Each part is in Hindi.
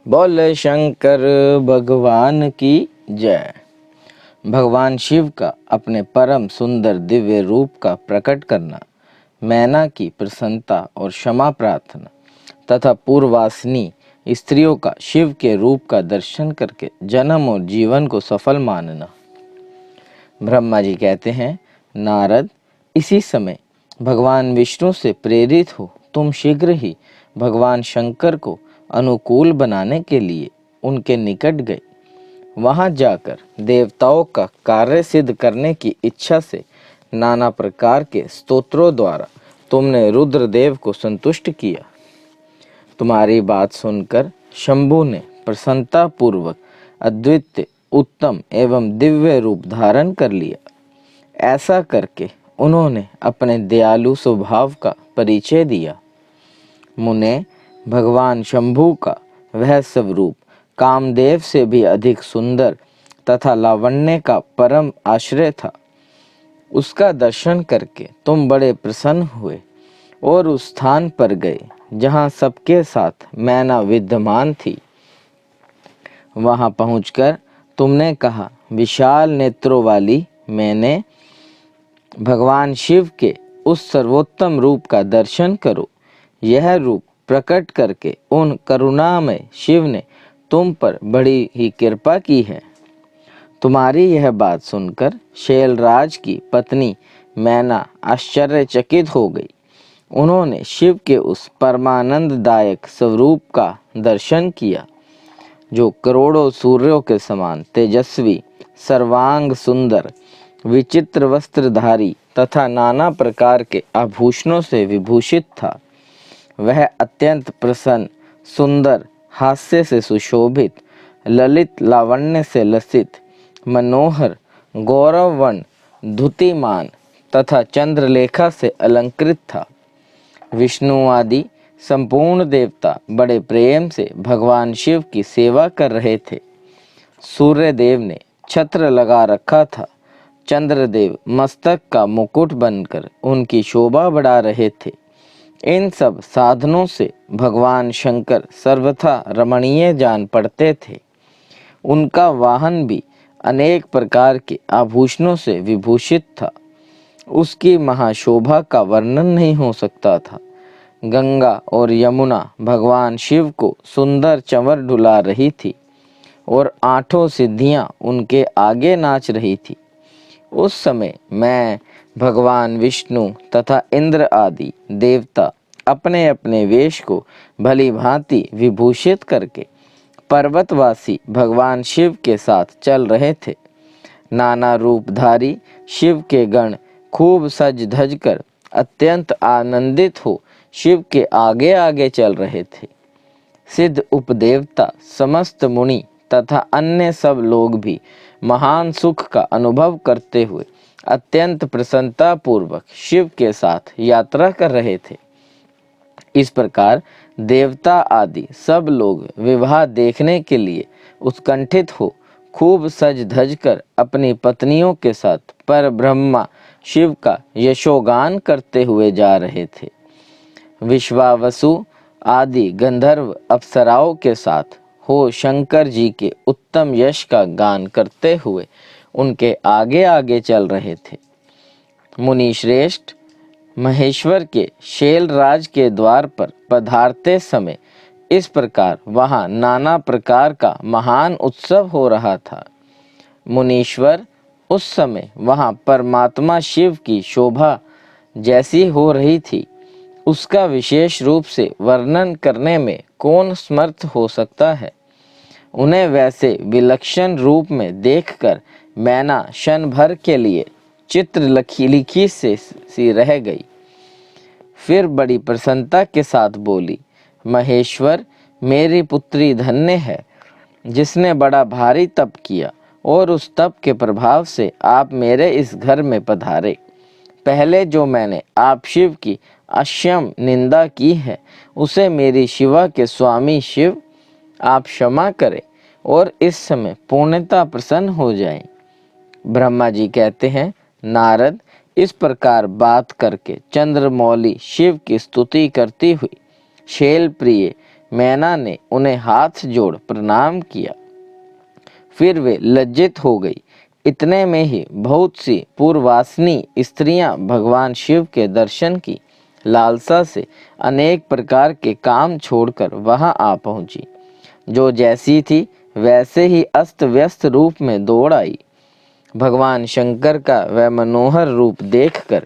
बोले शंकर भगवान की जय। भगवान शिव का अपने परम सुंदर दिव्य रूप का प्रकट करना, मैना की प्रसन्नता और क्षमा प्रार्थना तथा पूर्ववासिनी स्त्रियों का शिव के रूप का दर्शन करके जन्म और जीवन को सफल मानना। ब्रह्मा जी कहते हैं, नारद, इसी समय भगवान विष्णु से प्रेरित हो तुम शीघ्र ही भगवान शंकर को अनुकूल बनाने के लिए उनके निकट गए। वहां जाकर देवताओं का कार्य सिद्ध करने की इच्छा से नाना प्रकार के स्तोत्रों द्वारा तुमने रुद्रदेव को संतुष्ट किया। तुम्हारी बात सुनकर शंभु ने प्रसन्नता पूर्वक अद्वितीय, उत्तम एवं दिव्य रूप धारण कर लिया। ऐसा करके उन्होंने अपने दयालु स्वभाव का परिचय दिया। मुने, भगवान शंभु का वह स्वरूप कामदेव से भी अधिक सुंदर तथा लावण्य का परम आश्रय था। उसका दर्शन करके तुम बड़े प्रसन्न हुए और उस स्थान पर गए जहाँ सबके साथ मैना विद्यमान थी। वहां पहुंचकर तुमने कहा, विशाल नेत्रों वाली मैंने, भगवान शिव के उस सर्वोत्तम रूप का दर्शन करो। यह रूप प्रकट करके उन करुणामय शिव ने तुम पर बड़ी ही कृपा की है। तुम्हारी यह बात सुनकर शैलराज की पत्नी मैना आश्चर्यचकित हो गई। उन्होंने शिव के उस परमानंददायक स्वरूप का दर्शन किया, जो करोड़ों सूर्यों के समान तेजस्वी, सर्वांग सुंदर, विचित्र वस्त्रधारी तथा नाना प्रकार के आभूषणों से विभूषित था। वह अत्यंत प्रसन्न, सुंदर, हास्य से सुशोभित, ललित लावण्य से लसित, मनोहर, गौरववन, धुतिमान तथा चंद्रलेखा से अलंकृत था। विष्णु आदि संपूर्ण देवता बड़े प्रेम से भगवान शिव की सेवा कर रहे थे। सूर्यदेव ने छत्र लगा रखा था। चंद्रदेव मस्तक का मुकुट बनकर उनकी शोभा बढ़ा रहे थे। इन सब साधनों से भगवान शंकर सर्वथा रमणीय जान पड़ते थे। उनका वाहन भी अनेक प्रकार के आभूषणों से विभूषित था। उसकी महाशोभा का वर्णन नहीं हो सकता था। गंगा और यमुना भगवान शिव को सुंदर चंवर डुला रही थी और आठों सिद्धियां उनके आगे नाच रही थी। उस समय मैं, भगवान विष्णु तथा इंद्र आदि देवता अपने अपने वेश को भली भांति विभूषित करके पर्वतवासी भगवान शिव के साथ चल रहे थे। नाना रूपधारी शिव के गण खूब सज धज कर अत्यंत आनंदित हो शिव के आगे आगे चल रहे थे। सिद्ध उपदेवता, समस्त मुनि तथा अन्य सब लोग भी महान सुख का अनुभव करते हुए अत्यंत प्रसन्नता पूर्वक शिव के साथ यात्रा कर रहे थे। इस प्रकार देवता आदि सब लोग विवाह देखने के लिए उत्कंठित हो खूब सज धज कर अपनी पत्नियों के साथ पर ब्रह्मा शिव का यशोगान करते हुए जा रहे थे। विश्वावसु आदि गंधर्व अप्सराओं के साथ हो शंकर जी के उत्तम यश का गान करते हुए उनके आगे आगे चल रहे थे। मुनि श्रेष्ठ महेश्वर के शैलराज के द्वार पर पधारते समय इस प्रकार वहां नाना प्रकार का महान उत्सव हो रहा था। मुनीश्वर, उस समय वहां परमात्मा शिव की शोभा जैसी हो रही थी, उसका विशेष रूप से वर्णन करने में कौन समर्थ हो सकता है। उन्हें वैसे विलक्षण रूप में देखकर मैना क्षण भर के लिए चित्र लिखी से सी रह गई। फिर बड़ी प्रसन्नता के साथ बोली, महेश्वर, मेरी पुत्री धन्य है, जिसने बड़ा भारी तप किया और उस तप के प्रभाव से आप मेरे इस घर में पधारे। पहले जो मैंने आप शिव की अक्षम निंदा की है, उसे मेरी शिवा के स्वामी शिव आप क्षमा करें और इस समय पूर्णतः प्रसन्न हो जाएं। ब्रह्मा जी कहते हैं, नारद, इस प्रकार बात करके चंद्रमौली शिव की स्तुति करती हुई शैल प्रिय मैना ने उन्हें हाथ जोड़ प्रणाम किया। फिर वे लज्जित हो गई। इतने में ही बहुत सी पूर्ववासिनी स्त्रियां भगवान शिव के दर्शन की लालसा से अनेक प्रकार के काम छोड़कर वहां आ पहुंची। जो जैसी थी वैसे ही अस्त व्यस्त रूप में दौड़ आई। भगवान शंकर का वह मनोहर रूप देखकर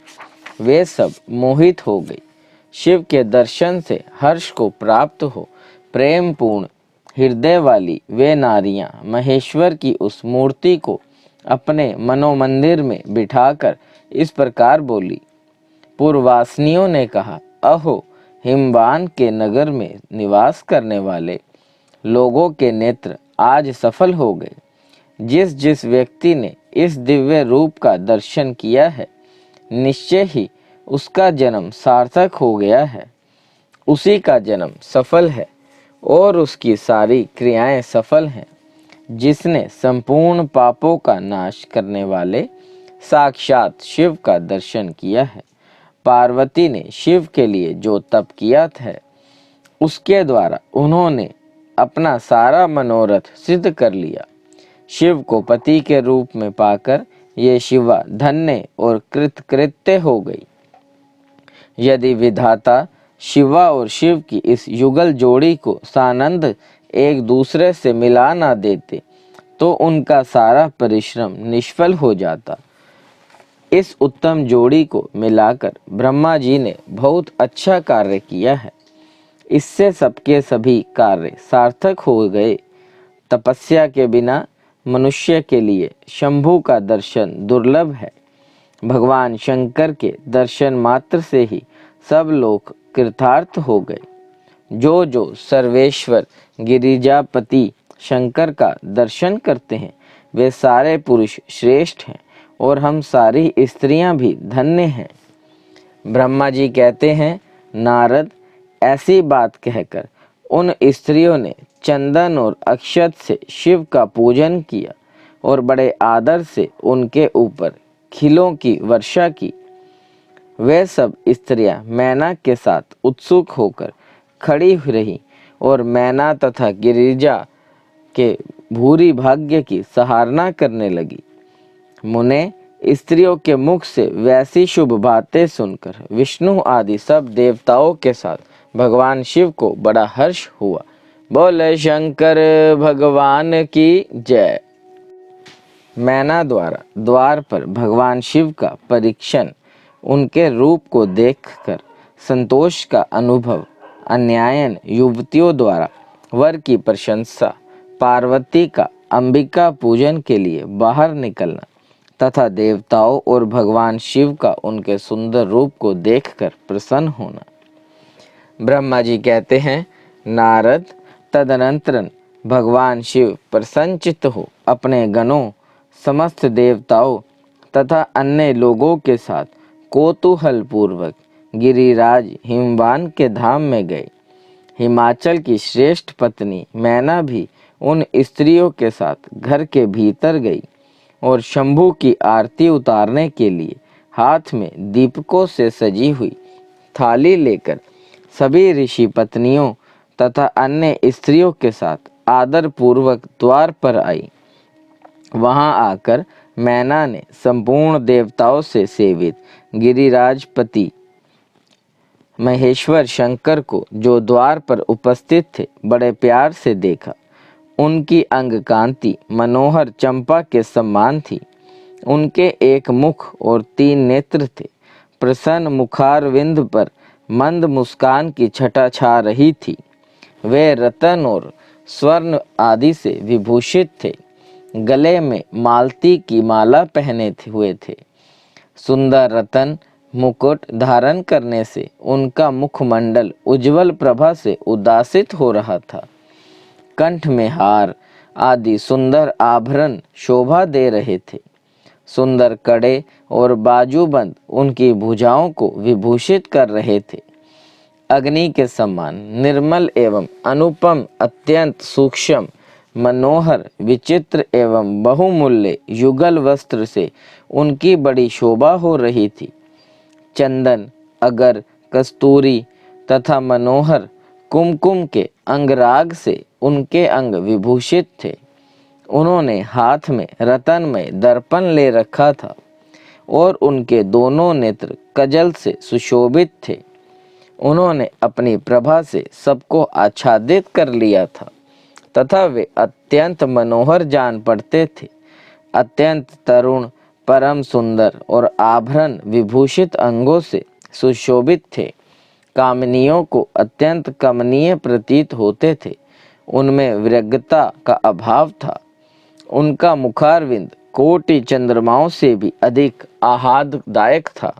वे सब मोहित हो गई। शिव के दर्शन से हर्ष को प्राप्त हो प्रेम पूर्ण हृदय वाली वे नारियां महेश्वर की उस मूर्ति को अपने मनोमंदिर में बिठाकर इस प्रकार बोली। पूर्ववासिनियों ने कहा, अहो हिमवान के नगर में निवास करने वाले लोगों के नेत्र आज सफल हो गए। जिस जिस व्यक्ति ने इस दिव्य रूप का दर्शन किया है, निश्चय ही उसका जन्म सार्थक हो गया है। उसी का जन्म सफल है और उसकी सारी क्रियाएं सफल हैं। जिसने संपूर्ण पापों का नाश करने वाले साक्षात शिव का दर्शन किया है। पार्वती ने शिव के लिए जो तप किया था, उसके द्वारा उन्होंने अपना सारा मनोरथ सिद्ध कर लिया। शिव को पति के रूप में पाकर ये शिवा धन्य और कृतकृत्य हो गई। यदि विधाता शिवा और शिव की इस युगल जोड़ी को सानंद एक दूसरे से मिला ना देते तो उनका सारा परिश्रम निष्फल हो जाता। इस उत्तम जोड़ी को मिलाकर ब्रह्मा जी ने बहुत अच्छा कार्य किया है। इससे सबके सभी कार्य सार्थक हो गए। तपस्या के बिना मनुष्य के लिए शंभु का दर्शन दुर्लभ है। भगवान शंकर के दर्शन मात्र से ही सब लोग कृतार्थ हो गए। जो जो सर्वेश्वर गिरिजापति शंकर का दर्शन करते हैं वे सारे पुरुष श्रेष्ठ हैं और हम सारी स्त्रियां भी धन्य हैं। ब्रह्मा जी कहते हैं, नारद ऐसी बात कहकर उन स्त्रियों ने चंदन और अक्षत से शिव का पूजन किया और बड़े आदर से उनके ऊपर खिलों की वर्षा की। वे सब स्त्रियां मैना के साथ उत्सुक होकर खड़ी रही और मैना तथा गिरिजा के भूरी भाग्य की सराहना करने लगी। मुने स्त्रियों के मुख से वैसी शुभ बातें सुनकर विष्णु आदि सब देवताओं के साथ भगवान शिव को बड़ा हर्ष हुआ। बोले शंकर भगवान की जय। मैना द्वारा द्वार पर भगवान शिव का परीक्षण, उनके रूप को देखकर संतोष का अनुभव, अन्यायन युवतियों द्वारा वर की प्रशंसा, पार्वती का अंबिका पूजन के लिए बाहर निकलना तथा देवताओं और भगवान शिव का उनके सुंदर रूप को देखकर प्रसन्न होना। ब्रह्मा जी कहते हैं, नारद तदनंतरन भगवान शिव प्रसन्नचित्त हो अपने गणों, समस्त देवताओं तथा अन्य लोगों के साथ कौतूहल पूर्वक गिरिराज हिमवान के धाम में गए। हिमाचल की श्रेष्ठ पत्नी मैना भी उन स्त्रियों के साथ घर के भीतर गई और शंभु की आरती उतारने के लिए हाथ में दीपकों से सजी हुई थाली लेकर सभी ऋषि पत्नियों तथा अन्य स्त्रियों के साथ आदर पूर्वक द्वार पर आई। वहां आकर मैना ने संपूर्ण देवताओं से सेवित गिरिराजपति महेश्वर शंकर को, जो द्वार पर उपस्थित थे, बड़े प्यार से देखा। उनकी अंग कांति मनोहर चंपा के समान थी। उनके एक मुख और 3 नेत्र थे। प्रसन्न मुखारविंद पर मंद मुस्कान की छटा छा रही थी। वे रतन और स्वर्ण आदि से विभूषित थे। गले में मालती की माला पहने हुए थे। सुंदर रतन मुकुट धारण करने से उनका मुखमंडल उज्जवल प्रभा से उद्भासित हो रहा था। कंठ में हार आदि सुंदर आभरण शोभा दे रहे थे। सुंदर कड़े और बाजूबंद उनकी भुजाओं को विभूषित कर रहे थे। अग्नि के समान निर्मल एवं अनुपम, अत्यंत सूक्ष्म, मनोहर, विचित्र एवं बहुमूल्य युगल वस्त्र से उनकी बड़ी शोभा हो रही थी। चंदन, अगर, कस्तूरी तथा मनोहर कुमकुम के अंगराग से उनके अंग विभूषित थे। उन्होंने हाथ में रतनमय दर्पण ले रखा था और उनके दोनों नेत्र कजल से सुशोभित थे। उन्होंने अपनी प्रभा से सबको आच्छादित कर लिया था तथा वे अत्यंत मनोहर जान पड़ते थे। अत्यंत तरुण, परम सुंदर और आभरण विभूषित अंगों से सुशोभित थे। कामिनियों को अत्यंत कमनीय प्रतीत होते थे। उनमें विरग्ता का अभाव था। उनका मुखारविंद कोटि चंद्रमाओं से भी अधिक आह्लाददायक था।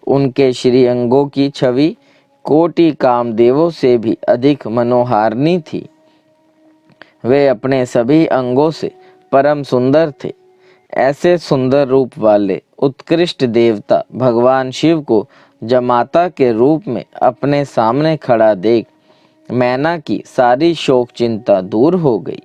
उनके श्रीअंगों की छवि कोटि कामदेवों से भी अधिक मनोहारिणी थी। वे अपने सभी अंगों से परम सुंदर थे। ऐसे सुंदर रूप वाले उत्कृष्ट देवता भगवान शिव को जमाता के रूप में अपने सामने खड़ा देख मैना की सारी शोक चिंता दूर हो गई।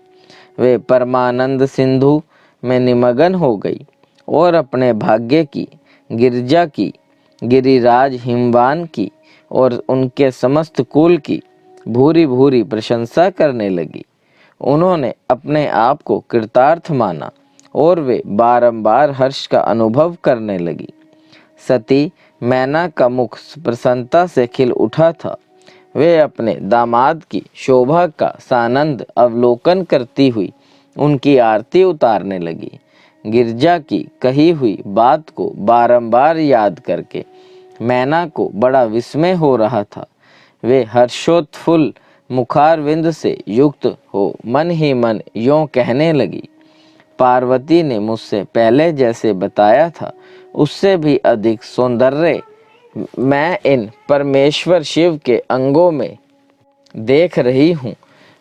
वे परमानंद सिंधु में निमग्न हो गई और अपने भाग्य की, गिरिजा की, गिरिराज हिमवान की और उनके समस्त कुल की भूरी भूरी प्रशंसा करने लगी। उन्होंने अपने आप को कृतार्थ माना और वे बारंबार हर्ष का अनुभव करने लगी। सती मैना का मुख प्रसन्नता से खिल उठा था। वे अपने दामाद की शोभा का सानंद अवलोकन करती हुई उनकी आरती उतारने लगी। गिरजा की कही हुई बात को बारंबार याद करके मैना को बड़ा विस्मय हो रहा था। वे हर्षोत्फुल्ल मुखारविंद से युक्त हो मन ही मन यों कहने लगी, पार्वती ने मुझसे पहले जैसे बताया था उससे भी अधिक सौंदर्य मैं इन परमेश्वर शिव के अंगों में देख रही हूँ।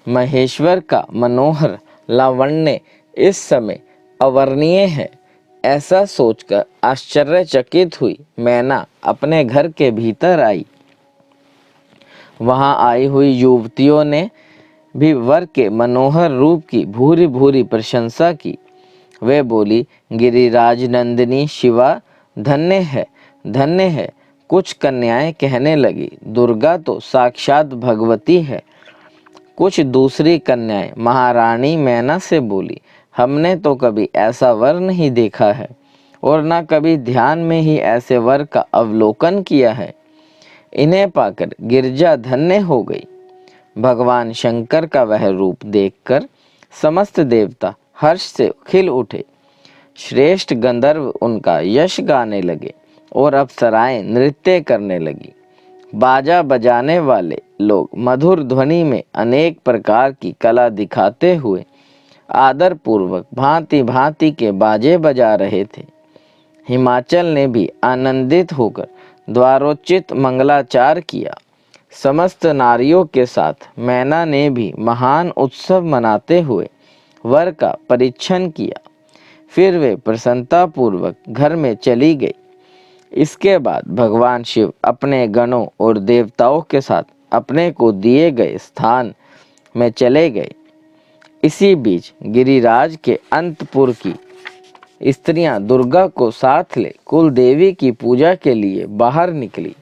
महेश्वर का मनोहर लावण्य इस समय अवर्णनीय है। ऐसा सोचकर आश्चर्यचकित हुई मैना अपने घर के भीतर आई। वहां आई हुई युवतियों ने भी वर के मनोहर रूप की भूरी भूरी प्रशंसा की। वे बोली, गिरिराज नंदिनी शिवा धन्य है, धन्य है। कुछ कन्याएं कहने लगी, दुर्गा तो साक्षात भगवती है। कुछ दूसरी कन्याएं महारानी मैना से बोली, हमने तो कभी ऐसा वर नहीं देखा है और न कभी ध्यान में ही ऐसे वर का अवलोकन किया है। इन्हें पाकर गिरजा धन्य हो गई। भगवान शंकर का वह रूप देखकर समस्त देवता हर्ष से खिल उठे। श्रेष्ठ गंधर्व उनका यश गाने लगे और अप्सराएं नृत्य करने लगी। बाजा बजाने वाले लोग मधुर ध्वनि में अनेक प्रकार की कला दिखाते हुए आदर पूर्वक भांति भांति के बाजे बजा रहे थे। हिमाचल ने भी आनंदित होकर द्वारोचित मंगलाचार किया। समस्त नारियों के साथ मैना ने भी महान उत्सव मनाते हुए वर का परीक्षण किया। फिर वे प्रसन्नता पूर्वक घर में चली गई। इसके बाद भगवान शिव अपने गणों और देवताओं के साथ अपने को दिए गए स्थान में चले गए। इसी बीच गिरिराज के अंतपुर की स्त्रियां दुर्गा को साथ ले कुल देवी की पूजा के लिए बाहर निकली।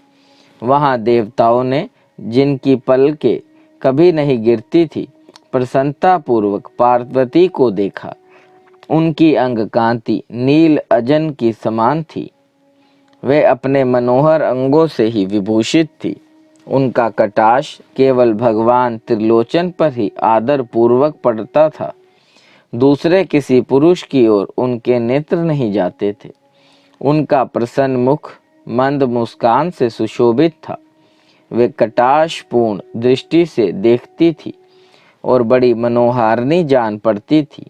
वहां देवताओं ने, जिनकी पलकें कभी नहीं गिरती थी, प्रसन्नता पूर्वक पार्वती को देखा। उनकी अंग कांति नील अजन की समान थी। वे अपने मनोहर अंगों से ही विभूषित थी। उनका कटाक्ष केवल भगवान त्रिलोचन पर ही आदर पूर्वक पड़ता था। दूसरे किसी पुरुष की ओर उनके नेत्र नहीं जाते थे। उनका प्रसन्न मुख मंद मुस्कान से सुशोभित था। वे कटाक्षपूर्ण दृष्टि से देखती थी और बड़ी मनोहारिणी जान पड़ती थी।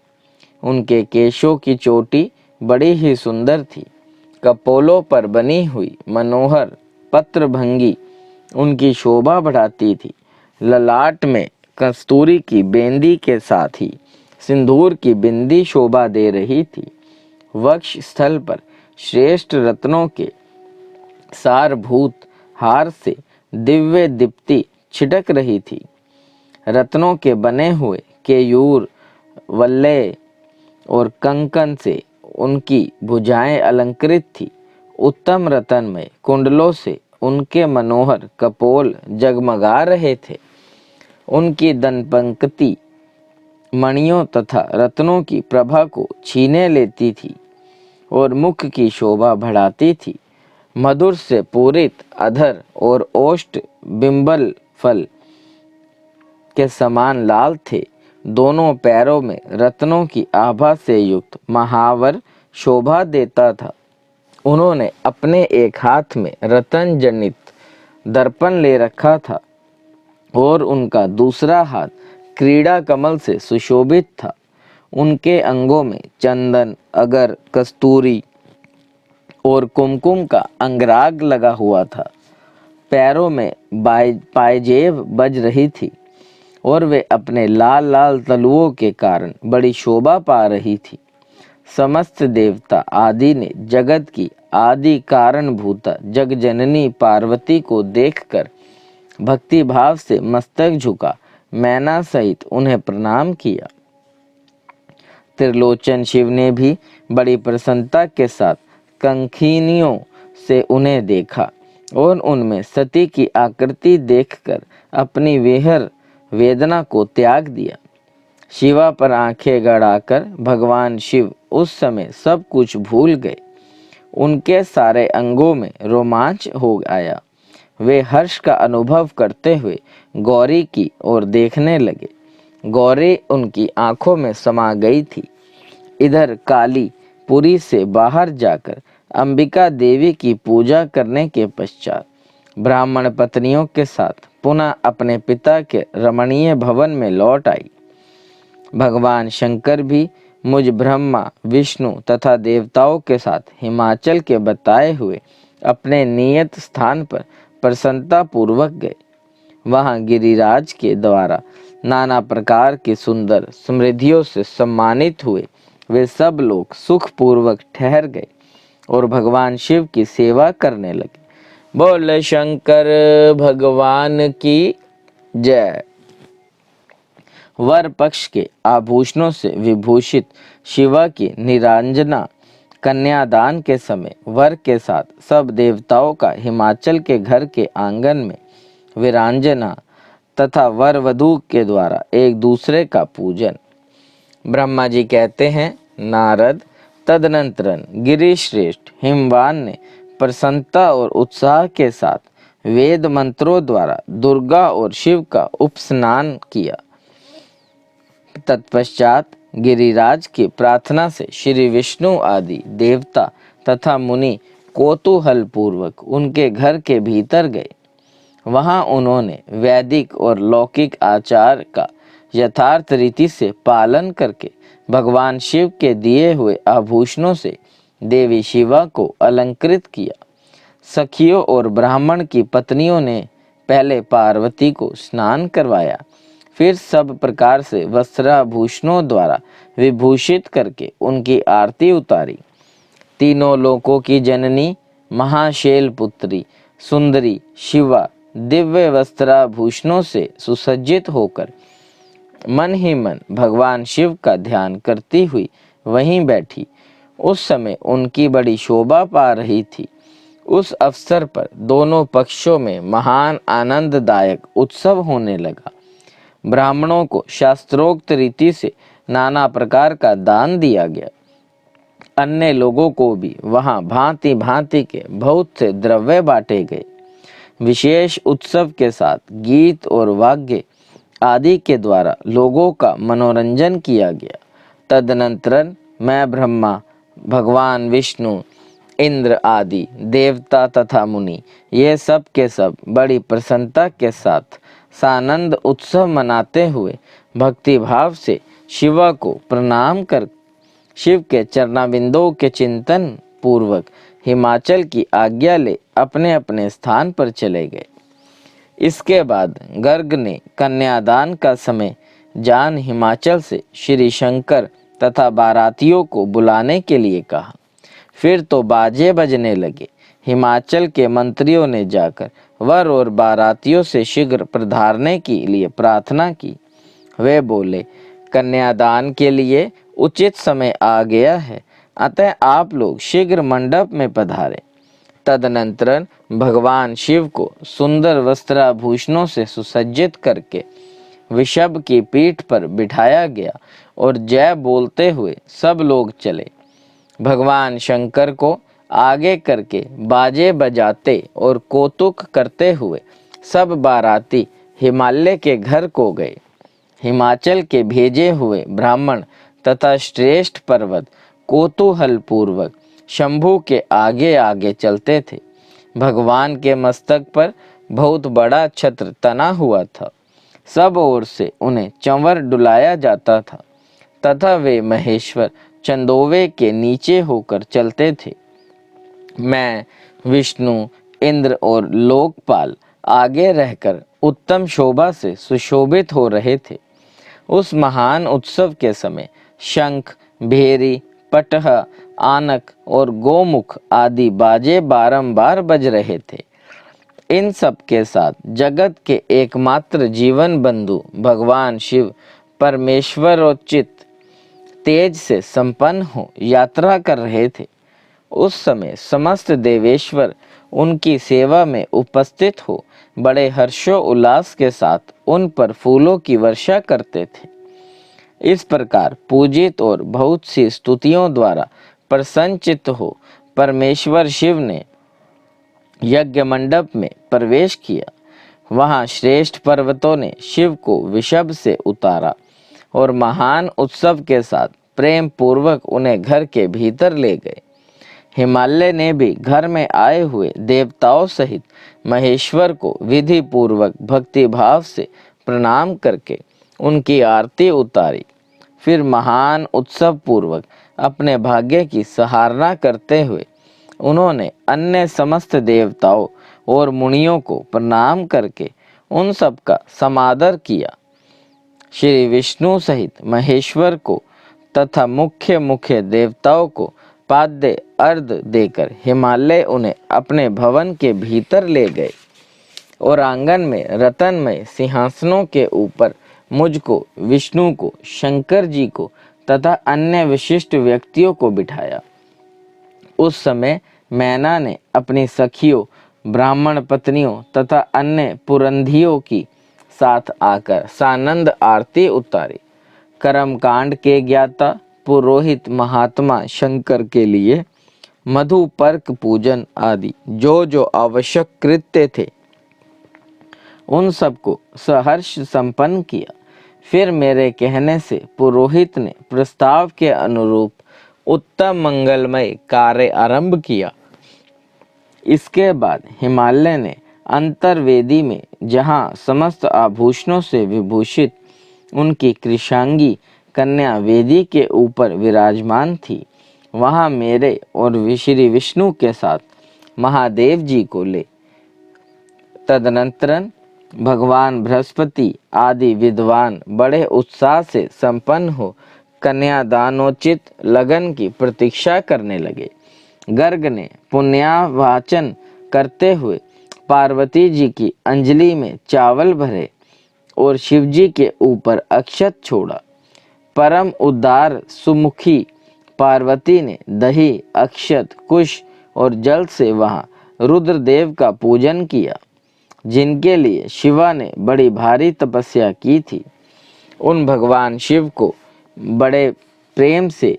उनके केशों की चोटी बड़ी ही सुंदर थी। कपोलों पर बनी हुई मनोहर पत्रभंगी उनकी शोभा बढ़ाती थी। ललाट में कस्तूरी की बेंदी के साथ ही सिंदूर की बिंदी शोभा दे रही थी। वक्ष स्थल पर श्रेष्ठ रत्नों के सारभूत हार से दिव्य दीप्ति छिटक रही थी। रत्नों के बने हुए केयूर, वल्लय और कंकन से उनकी भुजाएं अलंकृत थी। उत्तम रतन में कुंडलों से उनके मनोहर कपोल जगमगा रहे थे। उनकी दंपंक्ति मणियों तथा रत्नों की प्रभा को छीने लेती थी और मुख की शोभा बढ़ाती थी। मधुर से पूरित अधर और ओष्ठ बिंबल फल के समान लाल थे। दोनों पैरों में रत्नों की आभा से युक्त महावर शोभा देता था। उन्होंने अपने एक हाथ में रतन जनित दर्पण ले रखा था और उनका दूसरा हाथ क्रीड़ा कमल से सुशोभित था। उनके अंगों में चंदन, अगर, कस्तूरी और कुमकुम का अंगराग लगा हुआ था। पैरों में पायजेब बज रही थी और वे अपने लाल लाल तलुओं के कारण बड़ी शोभा पा रही थी। समस्त देवता आदि ने जगत की आदि कारणभूता जगजननी पार्वती को देखकर भक्ति भाव से मस्तक झुका मैना सहित उन्हें प्रणाम किया। त्रिलोचन शिव ने भी बड़ी प्रसन्नता के साथ कंखिनियों से उन्हें देखा और उनमें सती की आकृति देखकर अपनी वेहर वेदना को त्याग दिया। शिवा पर आंखें गड़ाकर भगवान शिव उस समय सब कुछ भूल गए। उनके सारे अंगों में रोमांच हो आया। वे हर्ष का अनुभव करते हुए गौरी की ओर देखने लगे। गौरी उनकी आंखों में समा गई थी। इधर काली पुरी से बाहर जाकर अंबिका देवी की पूजा करने के पश्चात ब्राह्मण पत्नियों के साथ पुनः अपने पिता के रमणीय भवन में लौट आई। भगवान शंकर भी मुझ ब्रह्मा, विष्णु तथा देवताओं के साथ हिमाचल के बताए हुए अपने नियत स्थान पर प्रसन्नता पूर्वक गए। वहां गिरिराज के द्वारा नाना प्रकार की सुंदर समृद्धियों से सम्मानित हुए वे सब लोग सुख पूर्वक ठहर गए और भगवान शिव की सेवा करने लगे। बोल शंकर भगवान की जय। वर पक्ष के आभूषणों से विभूषित शिवा की निरांजना कन्यादान के समय वर के साथ सब देवताओं का हिमाचल के घर के आंगन में वीरांजना तथा वर वधू के द्वारा एक दूसरे का पूजन। ब्रह्मा जी कहते हैं, नारद तदनंतरन गिरिश्रेष्ठ हिमवान ने प्रसन्नता और उत्साह के साथ वेद मंत्रों द्वारा दुर्गा और शिव का उपस्नान किया। तत्पश्चात गिरिराज की प्रार्थना से श्री विष्णु आदि देवता तथा मुनि कौतूहल पूर्वक उनके घर के भीतर गए। वहां उन्होंने वैदिक और लौकिक आचार का यथार्थ रीति से पालन करके भगवान शिव के दिए हुए आभूषणों से देवी शिवा को अलंकृत किया। सखियों और ब्राह्मण की पत्नियों ने पहले पार्वती को स्नान करवाया, फिर सब प्रकार से वस्त्राभूषणों द्वारा विभूषित करके उनकी आरती उतारी। तीनों लोकों की जननी महाशैल पुत्री सुंदरी शिवा दिव्य वस्त्राभूषणों से सुसज्जित होकर मन ही मन भगवान शिव का ध्यान करती हुई वहीं बैठी। उस समय उनकी बड़ी शोभा पा रही थी। उस अवसर पर दोनों पक्षों में महान आनंददायक उत्सव होने लगा। ब्राह्मणों को शास्त्रोक्त रीति से नाना प्रकार का दान दिया गया। अन्य लोगों को भी वहां भांति भांति के बहुत से द्रव्य बांटे गए। विशेष उत्सव के साथ गीत और वाद्य आदि के द्वारा लोगों का मनोरंजन किया गया। तदनंतर मैं ब्रह्मा, भगवान विष्णु, इंद्र आदि देवता तथा मुनि ये सब के सब बड़ी प्रसन्नता के साथ सानंद उत्सव मनाते हुए भक्ति भाव से शिवा को प्रणाम कर शिव के चरणाबिंदों के चिंतन पूर्वक हिमाचल की आज्ञा ले अपने अपने स्थान पर चले गए। इसके बाद गर्ग ने कन्यादान का समय जान हिमाचल से श्री शंकर तथा बारातियों को बुलाने के लिए कहा। फिर तो बाजे बजने लगे। हिमाचल के मंत्रियों ने जाकर वर और बारातियों से शीघ्र पधारने के लिए प्रार्थना की। वे बोले, कन्यादान के लिए उचित समय आ गया है, अतः आप लोग शीघ्र मंडप में पधारें। तदनंतर भगवान शिव को सुंदर वस्त्राभूषणों से सुसज्जित करके वृषभ की पीठ पर बिठाया गया और जय बोलते हुए सब लोग चले। भगवान शंकर को आगे करके बाजे बजाते और कौतुक करते हुए सब बाराती हिमालय के घर को गए। हिमाचल के भेजे हुए ब्राह्मण तथा श्रेष्ठ पर्वत कौतूहल पूर्वक शंभू के आगे आगे चलते थे। भगवान के मस्तक पर बहुत बड़ा छत्र तना हुआ था। सब ओर से उन्हें चंवर डुलाया जाता था तथा वे महेश्वर चंदोवे के नीचे होकर चलते थे। मैं, विष्णु, इंद्र और लोकपाल आगे रहकर उत्तम शोभा से सुशोभित हो रहे थे। उस महान उत्सव के समय शंख, भेरी, पटह, आनक और गोमुख आदि बाजे बारंबार बज रहे थे। इन सब के साथ जगत के एकमात्र जीवन बंधु भगवान शिव परमेश्वरोचित तेज से संपन्न हो यात्रा कर रहे थे। उस समय समस्त देवेश्वर उनकी सेवा में उपस्थित हो बड़े हर्षो उल्लास के साथ उन पर फूलों की वर्षा करते थे। इस प्रकार पूजित और बहुत सी स्तुतियों द्वारा प्रसन्नचित्त हो परमेश्वर शिव ने यज्ञ मंडप में प्रवेश किया। वहां श्रेष्ठ पर्वतों ने शिव को वृषभ से उतारा और महान उत्सव के साथ प्रेम पूर्वक उन्हें घर के भीतर ले गए। हिमालय ने भी घर में आए हुए देवताओं सहित महेश्वर को विधि पूर्वक भक्ति भाव से प्रणाम करके उनकी आरती उतारी। फिर महान उत्सव पूर्वक अपने भाग्य की सराहना करते हुए उन्होंने अन्य समस्त देवताओं और मुनियों को प्रणाम करके उन सब का समादर किया। श्री विष्णु सहित महेश्वर को तथा मुख्य मुख्य देवताओं को पाद्य अर्घ देकर हिमालय उन्हें अपने भवन के भीतर ले गए और आंगन में रत्नमय सिंहासनों के ऊपर मुझको, विष्णु को, शंकर जी को तथा अन्य विशिष्ट व्यक्तियों को बिठाया। उस समय मैना ने अपनी सखियों, ब्राह्मण पत्नियों तथा अन्य पुरंधियों की साथ आकर सानंद आरती उतारी। कर्मकांड के ज्ञाता पुरोहित महात्मा शंकर के लिए मधु पर्क पूजन आदि जो जो आवश्यक कृत्य थे उन सबको सहर्ष संपन्न किया। फिर मेरे कहने से पुरोहित ने प्रस्ताव के अनुरूप उत्तम मंगलमय कार्य आरंभ किया। इसके बाद हिमालय ने अंतर्वेदी में जहाँ समस्त आभूषणों से विभूषित उनकी कृशांगी कन्या वेदी के ऊपर विराजमान थी, वहाँ मेरे और श्री विष्णु के साथ महादेव जी को ले। तदनंतर भगवान बृहस्पति आदि विद्वान बड़े उत्साह से संपन्न हो कन्यादानोचित लगन की प्रतीक्षा करने लगे। गर्ग ने पुण्यावाचन करते हुए पार्वती जी की अंजलि में चावल भरे और शिवजी के ऊपर अक्षत छोड़ा। परम उदार सुमुखी पार्वती ने दही, अक्षत, कुश और जल से वहां रुद्रदेव का पूजन किया, जिनके लिए शिवा ने बड़ी भारी तपस्या की थी। उन भगवान शिव को बड़े प्रेम से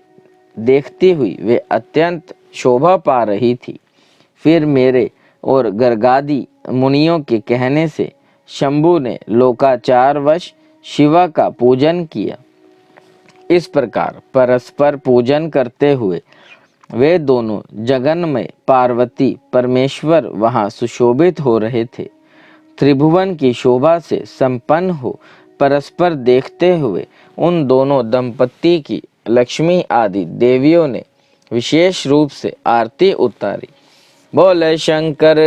देखती हुई वे अत्यंत शोभा पा रही थी। फिर मेरे और गर्गादि मुनियों के कहने से शंभु ने लोकाचारवश शिवा का पूजन किया। इस प्रकार परस्पर पूजन करते हुए वे दोनों जगन्मय पार्वती परमेश्वर वहां सुशोभित हो रहे थे। त्रिभुवन की शोभा से संपन्न हो परस्पर देखते हुए उन दोनों दंपत्ति की लक्ष्मी आदि देवियों ने विशेष रूप से आरती उतारी। बोले शंकर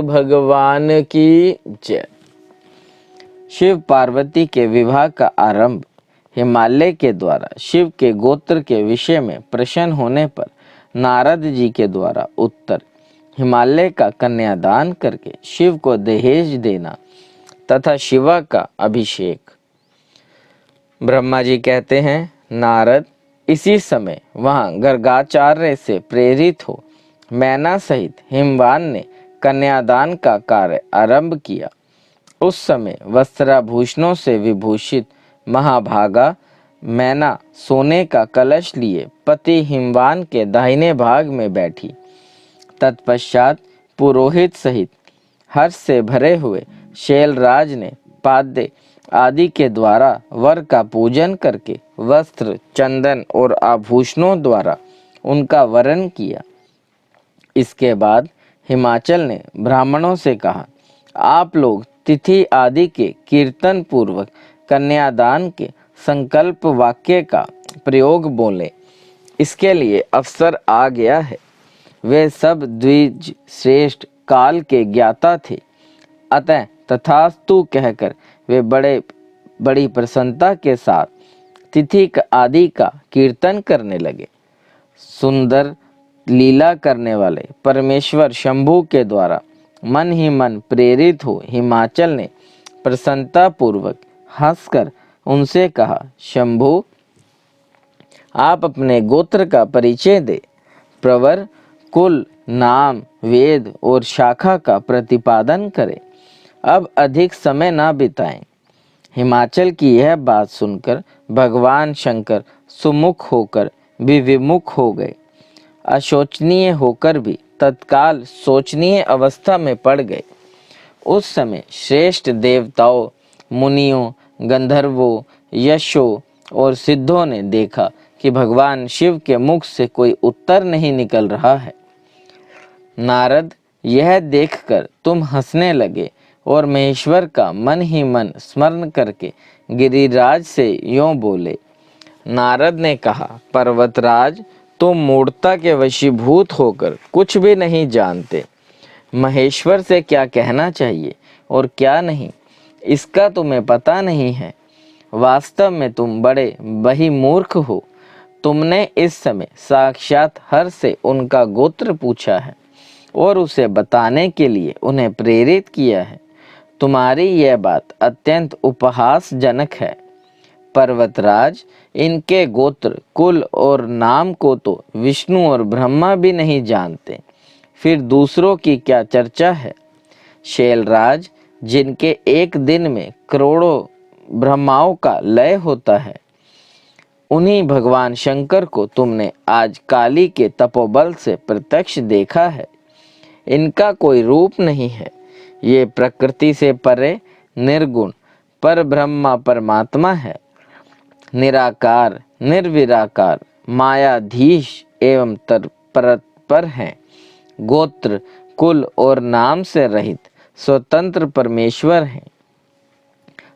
भगवान की जय। शिव पार्वती के विवाह का आरंभ हिमालय के द्वारा शिव के गोत्र के विषय में प्रश्न होने पर नारद जी के द्वारा उत्तर, हिमालय का कन्यादान करके शिव को दहेज देना तथा शिवा का अभिषेक। ब्रह्मा जी कहते हैं, नारद, इसी समय वहां गर्गाचार्य से प्रेरित हो मैना सहित हिमवान ने कन्यादान का कार्य आरंभ किया। उस समय वस्त्राभूषणों से विभूषित महाभागा मैना सोने का कलश लिए पति हिमवान के दाहिने भाग में बैठी। तत्पश्चात पुरोहित सहित हर्ष से भरे हुए शैलराज ने पाद्य आदि के द्वारा वर का पूजन करके वस्त्र, चंदन और आभूषणों द्वारा उनका वरण किया। इसके बाद हिमाचल ने ब्राह्मणों से कहा, आप लोग तिथि आदि के कीर्तन पूर्वक कन्यादान के संकल्प वाक्य का प्रयोग बोले। इसके लिए अवसर आ गया है। वे सब द्विज श्रेष्ठ काल के ज्ञाता थे, अतः तथास्तु कहकर वे बड़ी प्रसन्नता के साथ तिथि आदि का कीर्तन करने लगे। सुंदर लीला करने वाले परमेश्वर शंभु के द्वारा मन ही मन प्रेरित हो हिमाचल ने प्रसन्नता पूर्वक हंसकर उनसे कहा, शंभु, आप अपने गोत्र का परिचय दे। प्रवर, कुल, नाम, वेद और शाखा का प्रतिपादन करें। अब अधिक समय ना बिताएं। हिमाचल की यह बात सुनकर भगवान शंकर सुमुख होकर भी विमुख हो गए। अशोचनीय होकर भी तत्काल शोचनीय अवस्था में पड़ गए। उस समय श्रेष्ठ देवताओं, मुनियों, गंधर्वों, यशों और सिद्धों ने देखा कि भगवान शिव के मुख से कोई उत्तर नहीं निकल रहा है। नारद यह देखकर तुम हंसने लगे और महेश्वर का मन ही मन स्मरण करके गिरिराज से यों बोले। नारद ने कहा, पर्वतराज, तुम मूढ़ता के वशीभूत होकर कुछ भी नहीं जानते। महेश्वर से क्या कहना चाहिए और क्या नहीं, इसका तुम्हें पता नहीं है। वास्तव में तुम बड़े बहिमूर्ख हो। तुमने इस समय साक्षात हर से उनका गोत्र पूछा है और उसे बताने के लिए उन्हें प्रेरित किया है। तुम्हारी यह बात अत्यंत उपहासजनक है। पर्वतराज, इनके गोत्र, कुल और नाम को तो विष्णु और ब्रह्मा भी नहीं जानते, फिर दूसरों की क्या चर्चा है। शैलराज, जिनके एक दिन में करोड़ों ब्रह्माओं का लय होता है, उन्हीं भगवान शंकर को तुमने आज काली के तपोबल से प्रत्यक्ष देखा है। इनका कोई रूप नहीं है। ये प्रकृति से परे निर्गुण पर ब्रह्मा परमात्मा है। निराकार, निर्विराकार, मायाधीश एवं तत्पर हैं। गोत्र, कुल और नाम से रहित स्वतंत्र परमेश्वर हैं।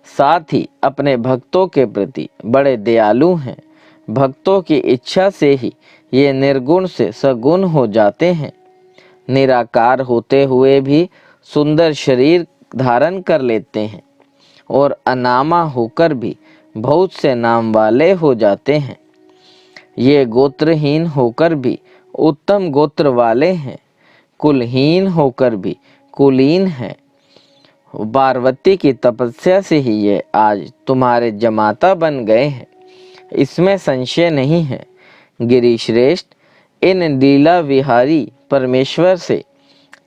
साथ ही अपने भक्तों के प्रति बड़े दयालु हैं। भक्तों की इच्छा से ही ये निर्गुण से सगुण हो जाते हैं। निराकार होते हुए भी सुंदर शरीर धारण कर लेते हैं और अनामा होकर भी बहुत से नाम वाले हो जाते हैं। ये गोत्रहीन होकर भी उत्तम गोत्र वाले हैं। कुलहीन होकर भी कुलीन हैं। पार्वती की तपस्या से ही ये आज तुम्हारे जमाता बन गए हैं, इसमें संशय नहीं है। गिरिश्रेष्ठ, इन लीला विहारी परमेश्वर से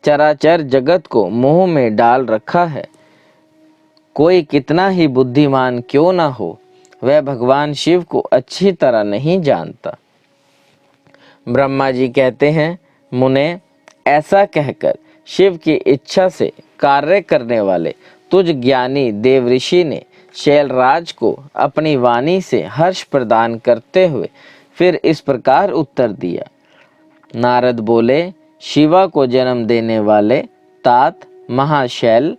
चराचर जगत को मोह में डाल रखा है। कोई कितना ही बुद्धिमान क्यों ना हो, वह भगवान शिव को अच्छी तरह नहीं जानता। ब्रह्मा जी कहते हैं, मुने, ऐसा कहकर शिव की इच्छा से कार्य करने वाले तुझ ज्ञानी देवऋषि ने शैलराज को अपनी वाणी से हर्ष प्रदान करते हुए फिर इस प्रकार उत्तर दिया। नारद बोले, शिवा को जन्म देने वाले तात महाशैल,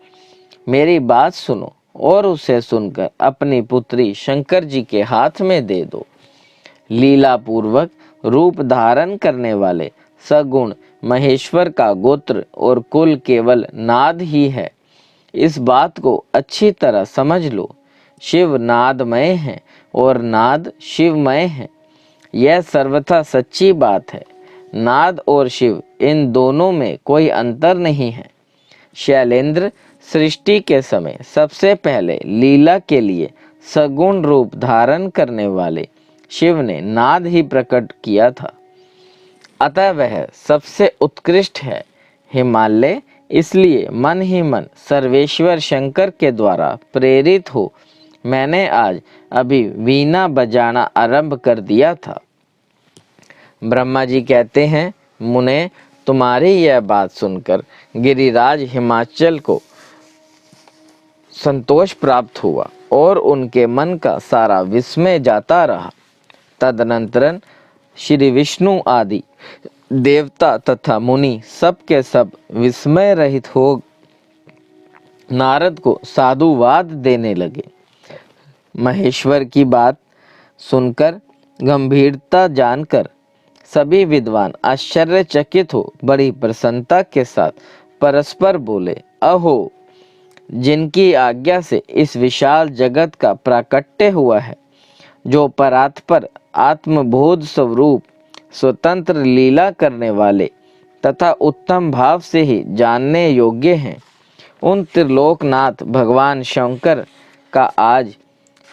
मेरी बात सुनो और उसे सुनकर अपनी पुत्री शंकर जी के हाथ में दे दो। लीला पूर्वक रूप धारण करने वाले सगुण महेश्वर का गोत्र और कुल केवल नाद ही है। इस बात को अच्छी तरह समझ लो। शिव नादमय है और नाद शिवमय है। यह सर्वथा सच्ची बात है। नाद और शिव, इन दोनों में कोई अंतर नहीं है। शैलेंद्र, सृष्टि के समय सबसे पहले लीला के लिए सगुण रूप धारण करने वाले शिव ने नाद ही प्रकट किया था, अतः वह सबसे उत्कृष्ट है। हिमालय इसलिए मन ही मन सर्वेश्वर शंकर के द्वारा प्रेरित हो मैंने आज अभी वीणा बजाना आरंभ कर दिया था। ब्रह्मा जी कहते हैं, मुने, तुम्हारी यह बात सुनकर गिरिराज हिमाचल को संतोष प्राप्त हुआ और उनके मन का सारा विस्मय जाता रहा। तदनंतर श्री विष्णु आदि देवता तथा मुनि सब के सब विस्मय रहित हो नारद को साधुवाद देने लगे। महेश्वर की बात सुनकर गंभीरता जानकर सभी विद्वान आश्चर्यचकित हो बड़ी प्रसन्नता के साथ परस्पर बोले, अहो, जिनकी आज्ञा से इस विशाल जगत का प्राकट्य हुआ है, जो परात्पर आत्मबोध स्वरूप स्वतंत्र लीला करने वाले तथा उत्तम भाव से ही जानने योग्य हैं, उन त्रिलोकनाथ भगवान शंकर का आज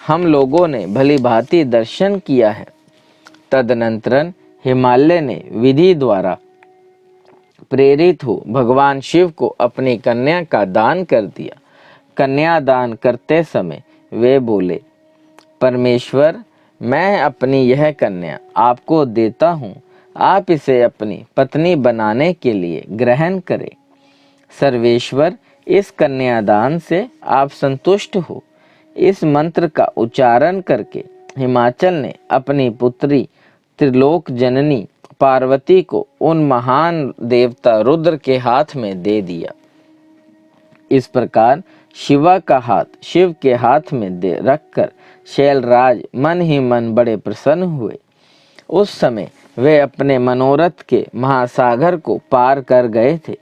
हम लोगों ने भली भांति दर्शन किया है। तदनंतर हिमालय ने विधि द्वारा प्रेरित हो भगवान शिव को अपनी कन्या का दान कर दिया। कन्या दान करते समय वे बोले, परमेश्वर, मैं अपनी यह कन्या आपको देता हूँ, आप इसे अपनी पत्नी बनाने के लिए ग्रहण करें। सर्वेश्वर, इस कन्यादान से आप संतुष्ट हो। इस मंत्र का उच्चारण करके हिमाचल ने अपनी पुत्री त्रिलोक जननी पार्वती को उन महान देवता रुद्र के हाथ में दे दिया। इस प्रकार शिवा का हाथ शिव के हाथ में दे रखकर शैलराज मन ही मन बड़े प्रसन्न हुए। उस समय वे अपने मनोरथ के महासागर को पार कर गए थे।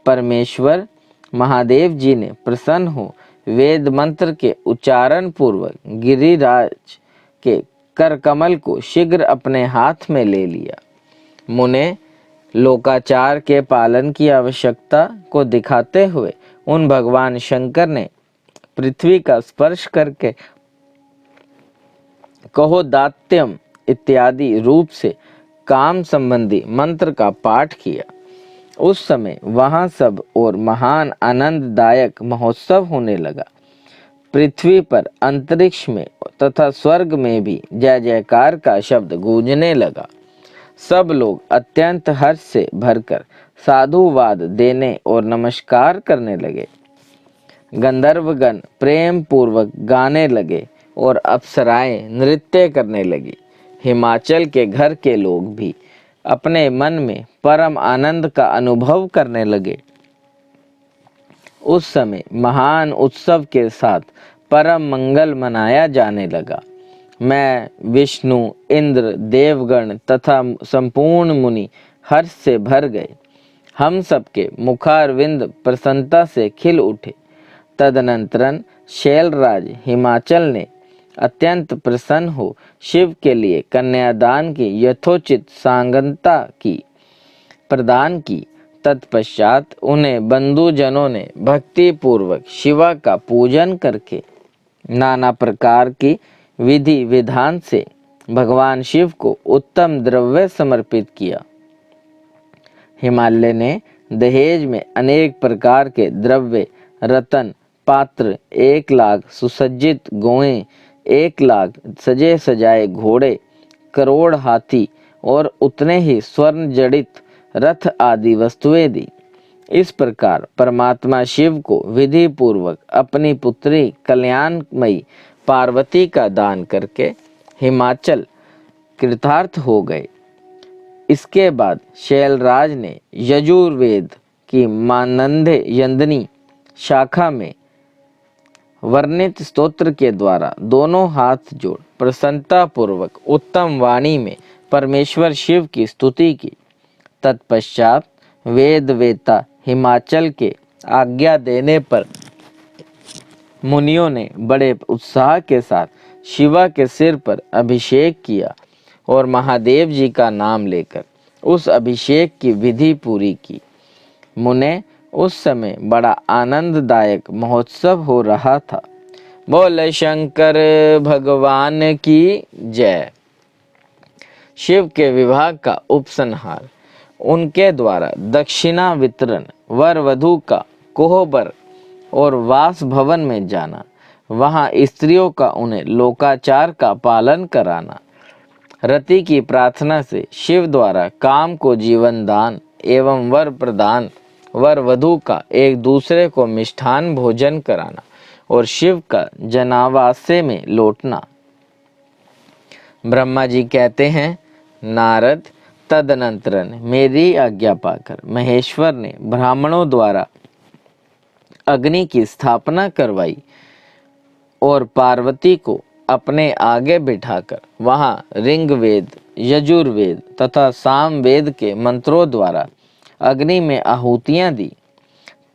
परमेश्वर महादेव जी ने प्रसन्न हो वेद मंत्र के उच्चारण पूर्वक गिरिराज के कर कमल को शीघ्र अपने हाथ में ले लिया। मुने, लोकाचार के पालन की आवश्यकता को दिखाते हुए उन भगवान शंकर ने पृथ्वी का स्पर्श करके कहो दात्यम इत्यादि रूप से काम संबंधी मंत्र का पाठ किया। उस समय वहां सब और महान आनंददायक महोत्सव होने लगा। पृथ्वी पर, अंतरिक्ष में तथा स्वर्ग में भी जय जयकार का शब्द गूंजने लगा। सब लोग अत्यंत हर्ष से भरकर साधुवाद देने और नमस्कार करने लगे। गंधर्वगण प्रेम पूर्वक गाने लगे और अप्सराएं नृत्य करने लगी। हिमाचल के घर के लोग भी अपने मन में परम आनंद का अनुभव करने लगे। उस समय महान उत्सव के साथ परम मंगल मनाया जाने लगा। मैं, विष्णु, इंद्र, देवगण तथा संपूर्ण मुनि हर्ष से भर गए। हम सबके मुखारविंद प्रसन्नता से खिल उठे। तदनंतर शैलराज हिमाचल ने अत्यंत प्रसन्न हो शिव के लिए कन्यादान की यथोचित सांगता की प्रदान की। तत्पश्चात उन्हें बंधुजनों ने भक्ति पूर्वक शिवा का पूजन करके नाना प्रकार की विधि विधान से भगवान शिव को उत्तम द्रव्य समर्पित किया। हिमालय ने दहेज में अनेक प्रकार के द्रव्य, रतन, पात्र, 1 लाख सुसज्जित गोएं, 1 लाख सजे सजाए घोड़े, करोड़ हाथी और उतने ही स्वर्ण जड़ित रथ आदि वस्तुएं दी। इस प्रकार परमात्मा शिव को विधि पूर्वक अपनी पुत्री कल्याणमयी पार्वती का दान करके हिमाचल कृतार्थ हो गए। इसके बाद शैलराज ने यजुर्वेद की मानंदे यंदनी शाखा में वर्णित स्तोत्र के द्वारा दोनों हाथ जोड़ प्रसन्नता पूर्वक उत्तम वाणी में परमेश्वर शिव की स्तुति की। तत्पश्चात वेद वेता हिमाचल के आज्ञा देने पर मुनियों ने बड़े उत्साह के साथ शिवा के सिर पर अभिषेक किया और महादेव जी का नाम लेकर उस अभिषेक की विधि पूरी की। मुने, उस समय बड़ा आनंददायक महोत्सव हो रहा था। बोले शंकर भगवान की जय। शिव के विवाह का उपसंहार। उनके द्वारा दक्षिणा वितरण, वर वधू का कोहबर और वास भवन में जाना, वहाँ स्त्रियों का उन्हें लोकाचार का पालन कराना, रति की प्रार्थना से शिव द्वारा काम को जीवन दान एवं वर प्रदान, वर वधू का एक दूसरे को मिष्ठान भोजन कराना और शिव का जनावासे में लौटना। ब्रह्मा जी कहते हैं, नारद, तदनंतरन मेरी आज्ञा पाकर महेश्वर ने ब्राह्मणों द्वारा अग्नि की स्थापना करवाई और पार्वती को अपने आगे बिठाकर वहाँ ऋग्वेद, यजुर्वेद तथा सामवेद के मंत्रों द्वारा अग्नि में आहुतियाँ दी।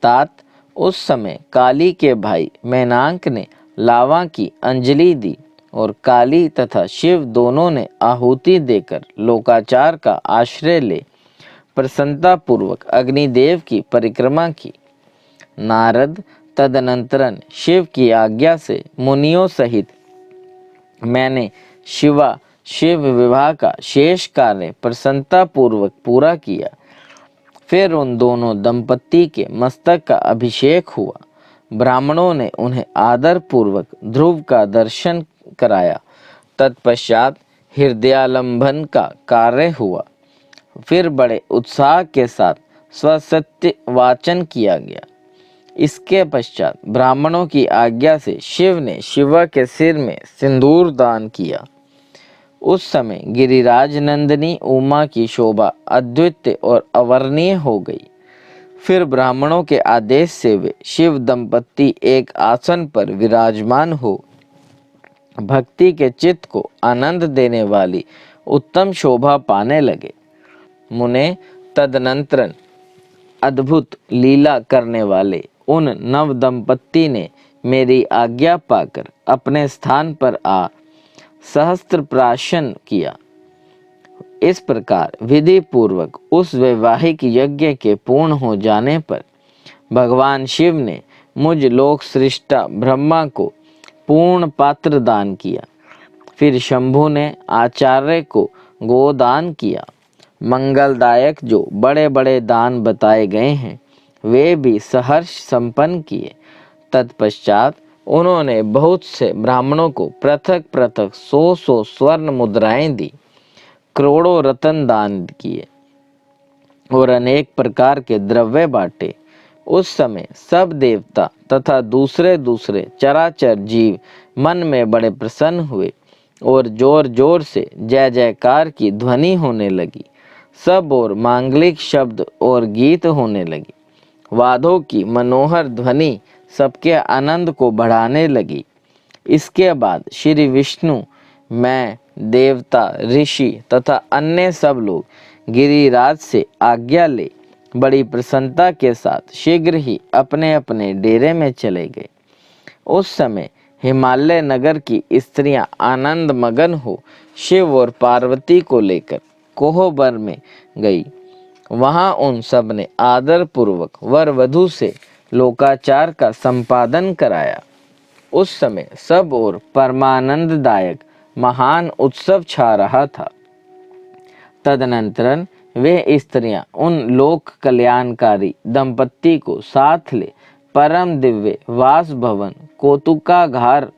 तात उस समय काली के भाई मैनाक ने लावा की अंजलि दी और काली तथा शिव दोनों ने आहुति देकर लोकाचार का आश्रय ले प्रसन्नता पूर्वक अग्निदेव की परिक्रमा की। नारद तदनंतरन शिव की आज्ञा से मुनियों सहित मैंने शिव विवाह का शेष कार्य प्रसन्नता पूर्वक पूरा किया। फिर उन दोनों दंपत्ति के मस्तक का अभिषेक हुआ। ब्राह्मणों ने उन्हें आदर पूर्वक ध्रुव का दर्शन कराया। तत्पश्चात हृदयालंबन का कार्य हुआ। फिर बड़े उत्साह के साथ स्वसत्य वाचन किया गया। इसके पश्चात ब्राह्मणों की आज्ञा से शिव ने शिवा के सिर में सिंदूर दान किया। उस समय गिरिराज नंदिनी उमा की शोभा अद्वितीय और अवर्णनीय हो गई। फिर ब्राह्मणों के आदेश से वे शिव दंपत्ति एक आसन पर विराजमान हो भक्ति के चित्त को आनंद देने वाली उत्तम शोभा पाने लगे। मुने तदनंतरन अद्भुत लीला करने वाले उन नव दंपत्ति ने मेरी आज्ञा पाकर अपने स्थान पर आ सहस्त्र प्राशन किया। इस प्रकार विधि पूर्वक उस वैवाहिक यज्ञ के पूर्ण हो जाने पर भगवान शिव ने मुझ लोक सृष्टा ब्रह्मा को पूर्ण पात्र दान किया। फिर शंभु ने आचार्य को गोदान किया। मंगलदायक जो बड़े बड़े दान बताए गए हैं वे भी सहर्ष संपन्न किए। तत्पश्चात उन्होंने बहुत से ब्राह्मणों को पृथक पृथक 100 स्वर्ण मुद्राएं दी, करोड़ों रत्न दान किए और अनेक प्रकार के द्रव्य बांटे। उस समय सब देवता तथा दूसरे दूसरे चराचर जीव मन में बड़े प्रसन्न हुए और जोर जोर से जय जयकार की ध्वनि होने लगी। सब और मांगलिक शब्द और गीत होने लगी। वाद्यों की मनोहर ध्वनि सबके आनंद को बढ़ाने लगी। इसके बाद श्री विष्णु, मैं, देवता, ऋषि तथा अन्य सब लोग गिरिराज से आज्ञा ले बड़ी प्रसन्नता के साथ शीघ्र ही अपने अपने डेरे में चले गए। उस समय हिमालय नगर की स्त्रियां आनंद मगन हो शिव और पार्वती को लेकर कोहबर में गई। वहां उन सब ने आदर पूर्वक वर वधू से लोकाचार का संपादन कराया। उस समय सब और परमानंददायक महान उत्सव छा रहा था। तदनंतरन वे स्त्रियां उन लोक कल्याणकारी दंपत्ति को साथ ले परम दिव्य वास भवन कोतुकाघार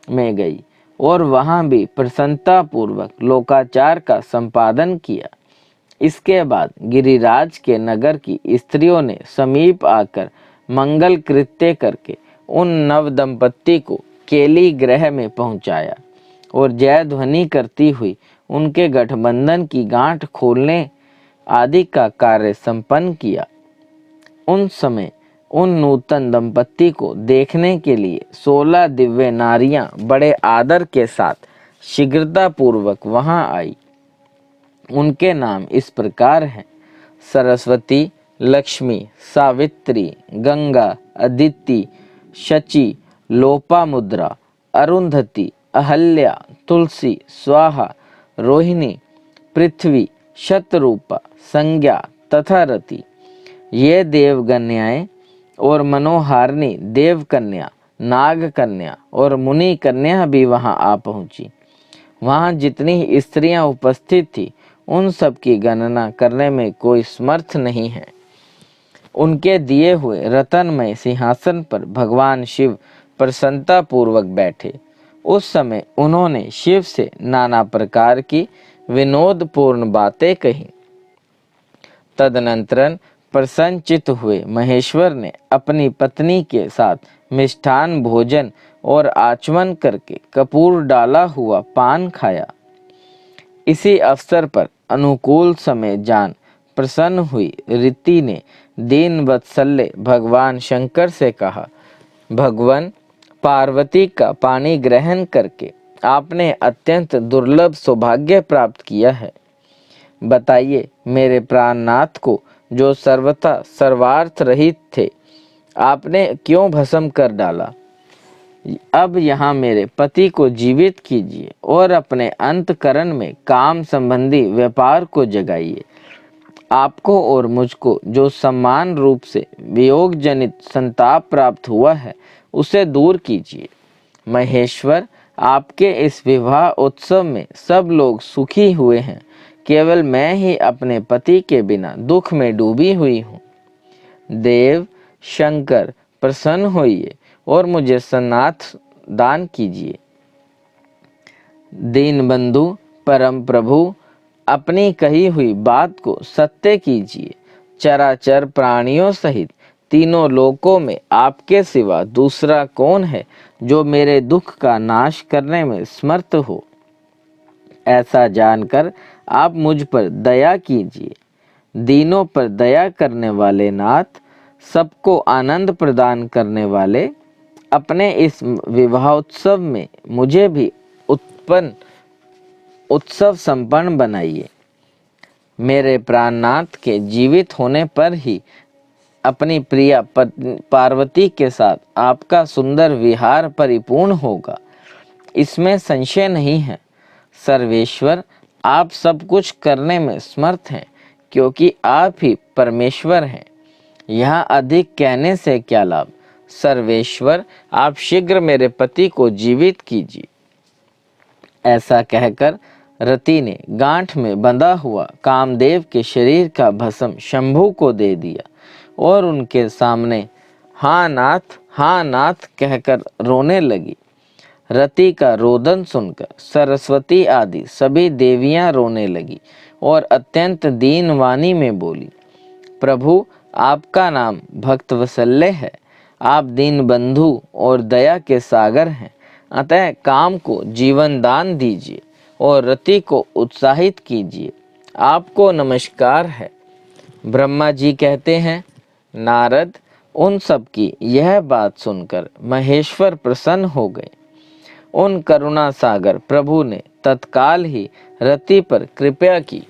में गई और वहां भी प्रसन्नता पूर्वक लोकाचार का संपादन किया। इसके बाद गिरिराज के नगर की स्त्रियों ने समीप आकर मंगल कृत्य करके उन नव दंपत्ति को केली ग्रह में पहुंचाया और जय ध्वनि करती हुई उनके गठबंधन की गांठ खोलने आदि का कार्य संपन्न किया। उन समय उन नूतन दंपत्ति को देखने के लिए 16 दिव्य नारियां बड़े आदर के साथ शीघ्रता पूर्वक वहां आई। उनके नाम इस प्रकार हैं: सरस्वती, लक्ष्मी, सावित्री, गंगा, अदिति, शची, लोपामुद्रा, अरुंधति, अहल्या, तुलसी, स्वाहा, रोहिणी, पृथ्वी, शतरूपा, संज्ञा तथा रति। ये देवकन्याएं और मनोहारिणी देवकन्या, नाग कन्या और मुनि कन्या भी वहां आ पहुंची। वहां जितनी स्त्रियां उपस्थित थी उन सब की गणना करने में कोई समर्थ नहीं है। उनके दिए हुए रत्नमय सिंहासन पर भगवान शिव प्रसन्नता पूर्वक बैठे। उस समय उन्होंने शिव से नाना प्रकार की विनोदपूर्ण बातें कही। तदनंतर प्रसन्नचित्त हुए महेश्वर ने अपनी पत्नी के साथ मिष्ठान भोजन और आचमन करके कपूर डाला हुआ पान खाया। इसी अवसर पर अनुकूल समय जान प्रसन्न हुई रीति ने दीन वत्सल्य भगवान शंकर से कहा, भगवान पार्वती का पानी ग्रहण करके आपने अत्यंत दुर्लभ सौभाग्य प्राप्त किया है। बताइए, मेरे प्राणनाथ को जो सर्वथा सर्वार्थ रहित थे, आपने क्यों भस्म कर डाला? अब यहाँ मेरे पति को जीवित कीजिए और अपने अंतकरण में काम संबंधी व्यापार को जगाइए। आपको और मुझको जो समान रूप से वियोग जनित संताप प्राप्त हुआ है, उसे दूर कीजिए। महेश्वर, आपके इस विवाह उत्सव में सब लोग सुखी हुए हैं, केवल मैं ही अपने पति के बिना दुख में डूबी हुई हूँ। देव शंकर, प्रसन्न होइए और मुझे सन्नाथ दान कीजिए। दीनबंधु परम प्रभु, अपनी कही हुई बात को सत्य कीजिए। चराचर प्राणियों सहित तीनों लोकों में आपके सिवा दूसरा कौन है जो मेरे दुख का नाश करने में समर्थ हो? ऐसा जानकर आप मुझ पर दया कीजिए। दीनों पर दया करने वाले नाथ, सबको आनंद प्रदान करने वाले, अपने इस विवाहोत्सव में मुझे भी उत्सव संपन्न बनाइए। मेरे प्राणनाथ के जीवित होने पर ही अपनी प्रिया पार्वती के साथ आपका सुंदर विहार परिपूर्ण होगा, इसमें संशय नहीं है। सर्वेश्वर, आप सब कुछ करने में समर्थ हैं, क्योंकि आप ही परमेश्वर हैं। यहाँ अधिक कहने से क्या लाभ। सर्वेश्वर, आप शीघ्र मेरे पति को जीवित कीजिए। ऐसा कहकर रति ने गांठ में बंधा हुआ कामदेव के शरीर का भस्म शंभू को दे दिया और उनके सामने हाँ नाथ कहकर रोने लगी। रति का रोदन सुनकर सरस्वती आदि सभी देवियां रोने लगी और अत्यंत दीन वाणी में बोली, प्रभु, आपका नाम भक्तवत्सल्य है। आप दीन बंधु और दया के सागर हैं, अतः काम को जीवन दान दीजिए और रति को उत्साहित कीजिए। आपको नमस्कार है। ब्रह्मा जी कहते हैं, नारद, उन सब की यह बात सुनकर महेश्वर प्रसन्न हो गए। उन करुणा सागर प्रभु ने तत्काल ही रति पर कृपा की।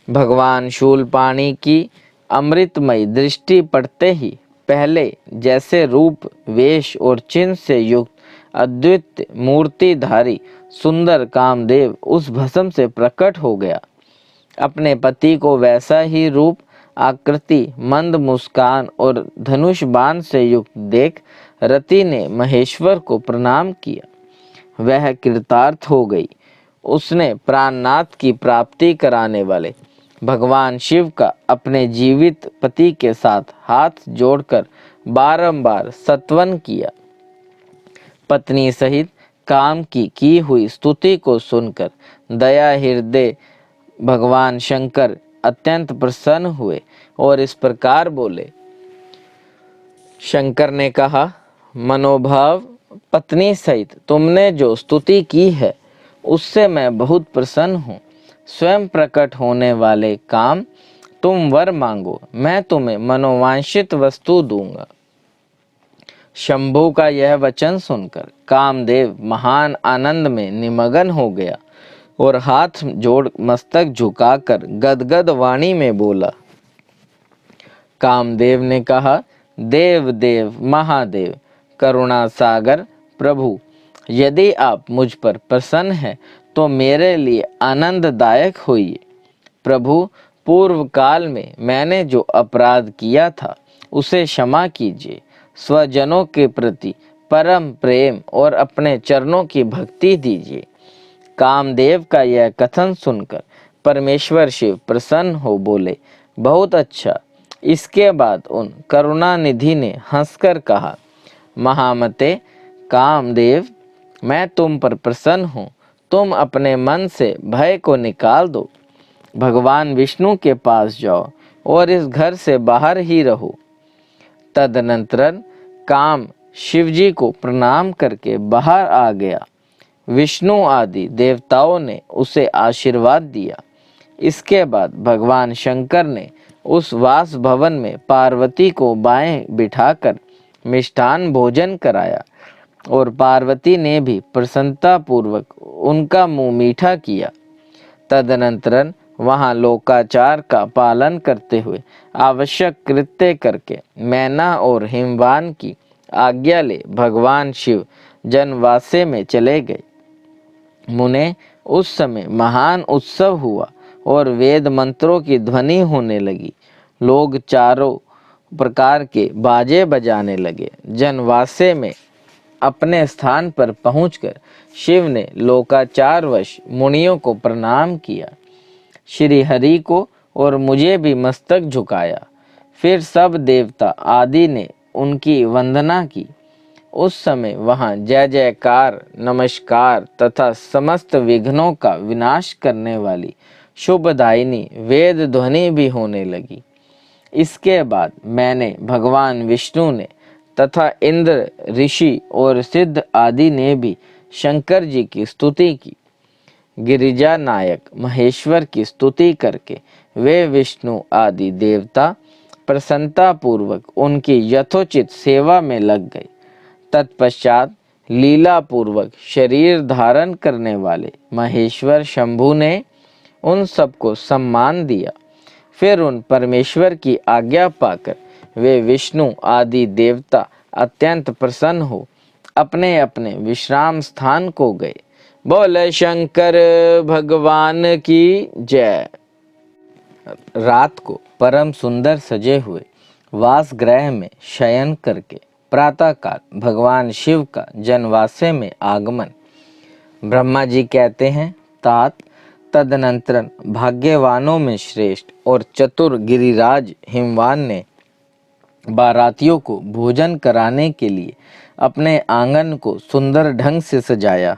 भगवान शूलपाणी की अमृतमयी दृष्टि पड़ते ही पहले जैसे रूप, वेश और चिन्ह से युक्त अद्वितीय मूर्तिधारी सुंदर कामदेव उस भस्म से प्रकट हो गया। अपने पति को वैसा ही रूप, आकृति, मंद मुस्कान और धनुष बाण से युक्त देख रति ने महेश्वर को प्रणाम किया। वह कृतार्थ हो गई। उसने प्राणनाथ की प्राप्ति कराने वाले भगवान शिव का अपने जीवित पति के साथ हाथ जोड़कर बारंबार स्तवन किया। पत्नी सहित काम की हुई स्तुति को सुनकर दया हृदय भगवान शंकर अत्यंत प्रसन्न हुए और इस प्रकार बोले। शंकर ने कहा, मनोभाव पत्नी सहित तुमने जो स्तुति की है, उससे मैं बहुत प्रसन्न हूँ। स्वयं प्रकट होने वाले काम, तुम वर मांगो, मैं तुम्हें मनोवांछित वस्तु दूंगा। शंभू का यह वचन सुनकर कामदेव महान आनंद में निमग्न हो गया और हाथ जोड़ मस्तक झुकाकर गदगद वाणी में बोला। कामदेव ने कहा, देव देव महादेव, करुणा सागर प्रभु, यदि आप मुझ पर प्रसन्न हैं तो मेरे लिए आनंददायक होइए। प्रभु, पूर्व काल में मैंने जो अपराध किया था उसे क्षमा कीजिए। स्वजनों के प्रति परम प्रेम और अपने चरणों की भक्ति दीजिए। कामदेव का यह कथन सुनकर परमेश्वर शिव प्रसन्न हो बोले, बहुत अच्छा। इसके बाद उन करुणानिधि ने हंसकर कहा, महामते कामदेव, मैं तुम पर प्रसन्न हूँ, तुम अपने मन से भय को निकाल दो। भगवान विष्णु के पास जाओ और इस घर से बाहर ही रहो। तदनंतर काम शिवजी को प्रणाम करके बाहर आ गया। विष्णु आदि देवताओं ने उसे आशीर्वाद दिया। इसके बाद भगवान शंकर ने उस वास भवन में पार्वती को बाएं बिठाकर मिष्ठान भोजन कराया और पार्वती ने भी प्रसन्नता पूर्वक उनका मुंह मीठा किया। तदनंतर वहां लोकाचार का पालन करते हुए आवश्यक कृत्य करके मैना और हिमवान की आज्ञा ले भगवान शिव जनवासे में चले गए। मुने उस समय महान उत्सव हुआ और वेद मंत्रों की ध्वनि होने लगी। लोग चारों प्रकार के बाजे बजाने लगे। जनवासे में अपने स्थान पर पहुंचकर शिव ने लोकाचारवश मुनियों को प्रणाम किया, श्री हरि को और मुझे भी मस्तक झुकाया। फिर सब देवता आदि ने उनकी वंदना की। उस समय वहाँ जय जयकार, नमस्कार तथा समस्त विघ्नों का विनाश करने वाली शुभदायिनी वेद ध्वनि भी होने लगी। इसके बाद मैंने भगवान विष्णु ने तथा इंद्र, ऋषि और सिद्ध आदि ने भी शंकर जी की स्तुति की। गिरिजा नायक महेश्वर की स्तुति करके वे विष्णु आदि देवता प्रसन्नता पूर्वक उनकी यथोचित सेवा में लग गए। तत्पश्चात लीला पूर्वक शरीर धारण करने वाले महेश्वर शंभु ने उन सबको सम्मान दिया। फिर उन परमेश्वर की आज्ञा पाकर वे विष्णु आदि देवता अत्यंत प्रसन्न हो अपने अपने विश्राम स्थान को गए। बोले शंकर भगवान की जय। रात को परम सुंदर सजे हुए वासगृह में शयन करके प्रातःकाल भगवान शिव का जनवासे में आगमन। ब्रह्मा जी कहते हैं, तात तदनंतर भाग्यवानों में श्रेष्ठ और चतुर गिरिराज हिमवान ने बारातियों को भोजन कराने के लिए अपने आंगन को सुंदर ढंग से सजाया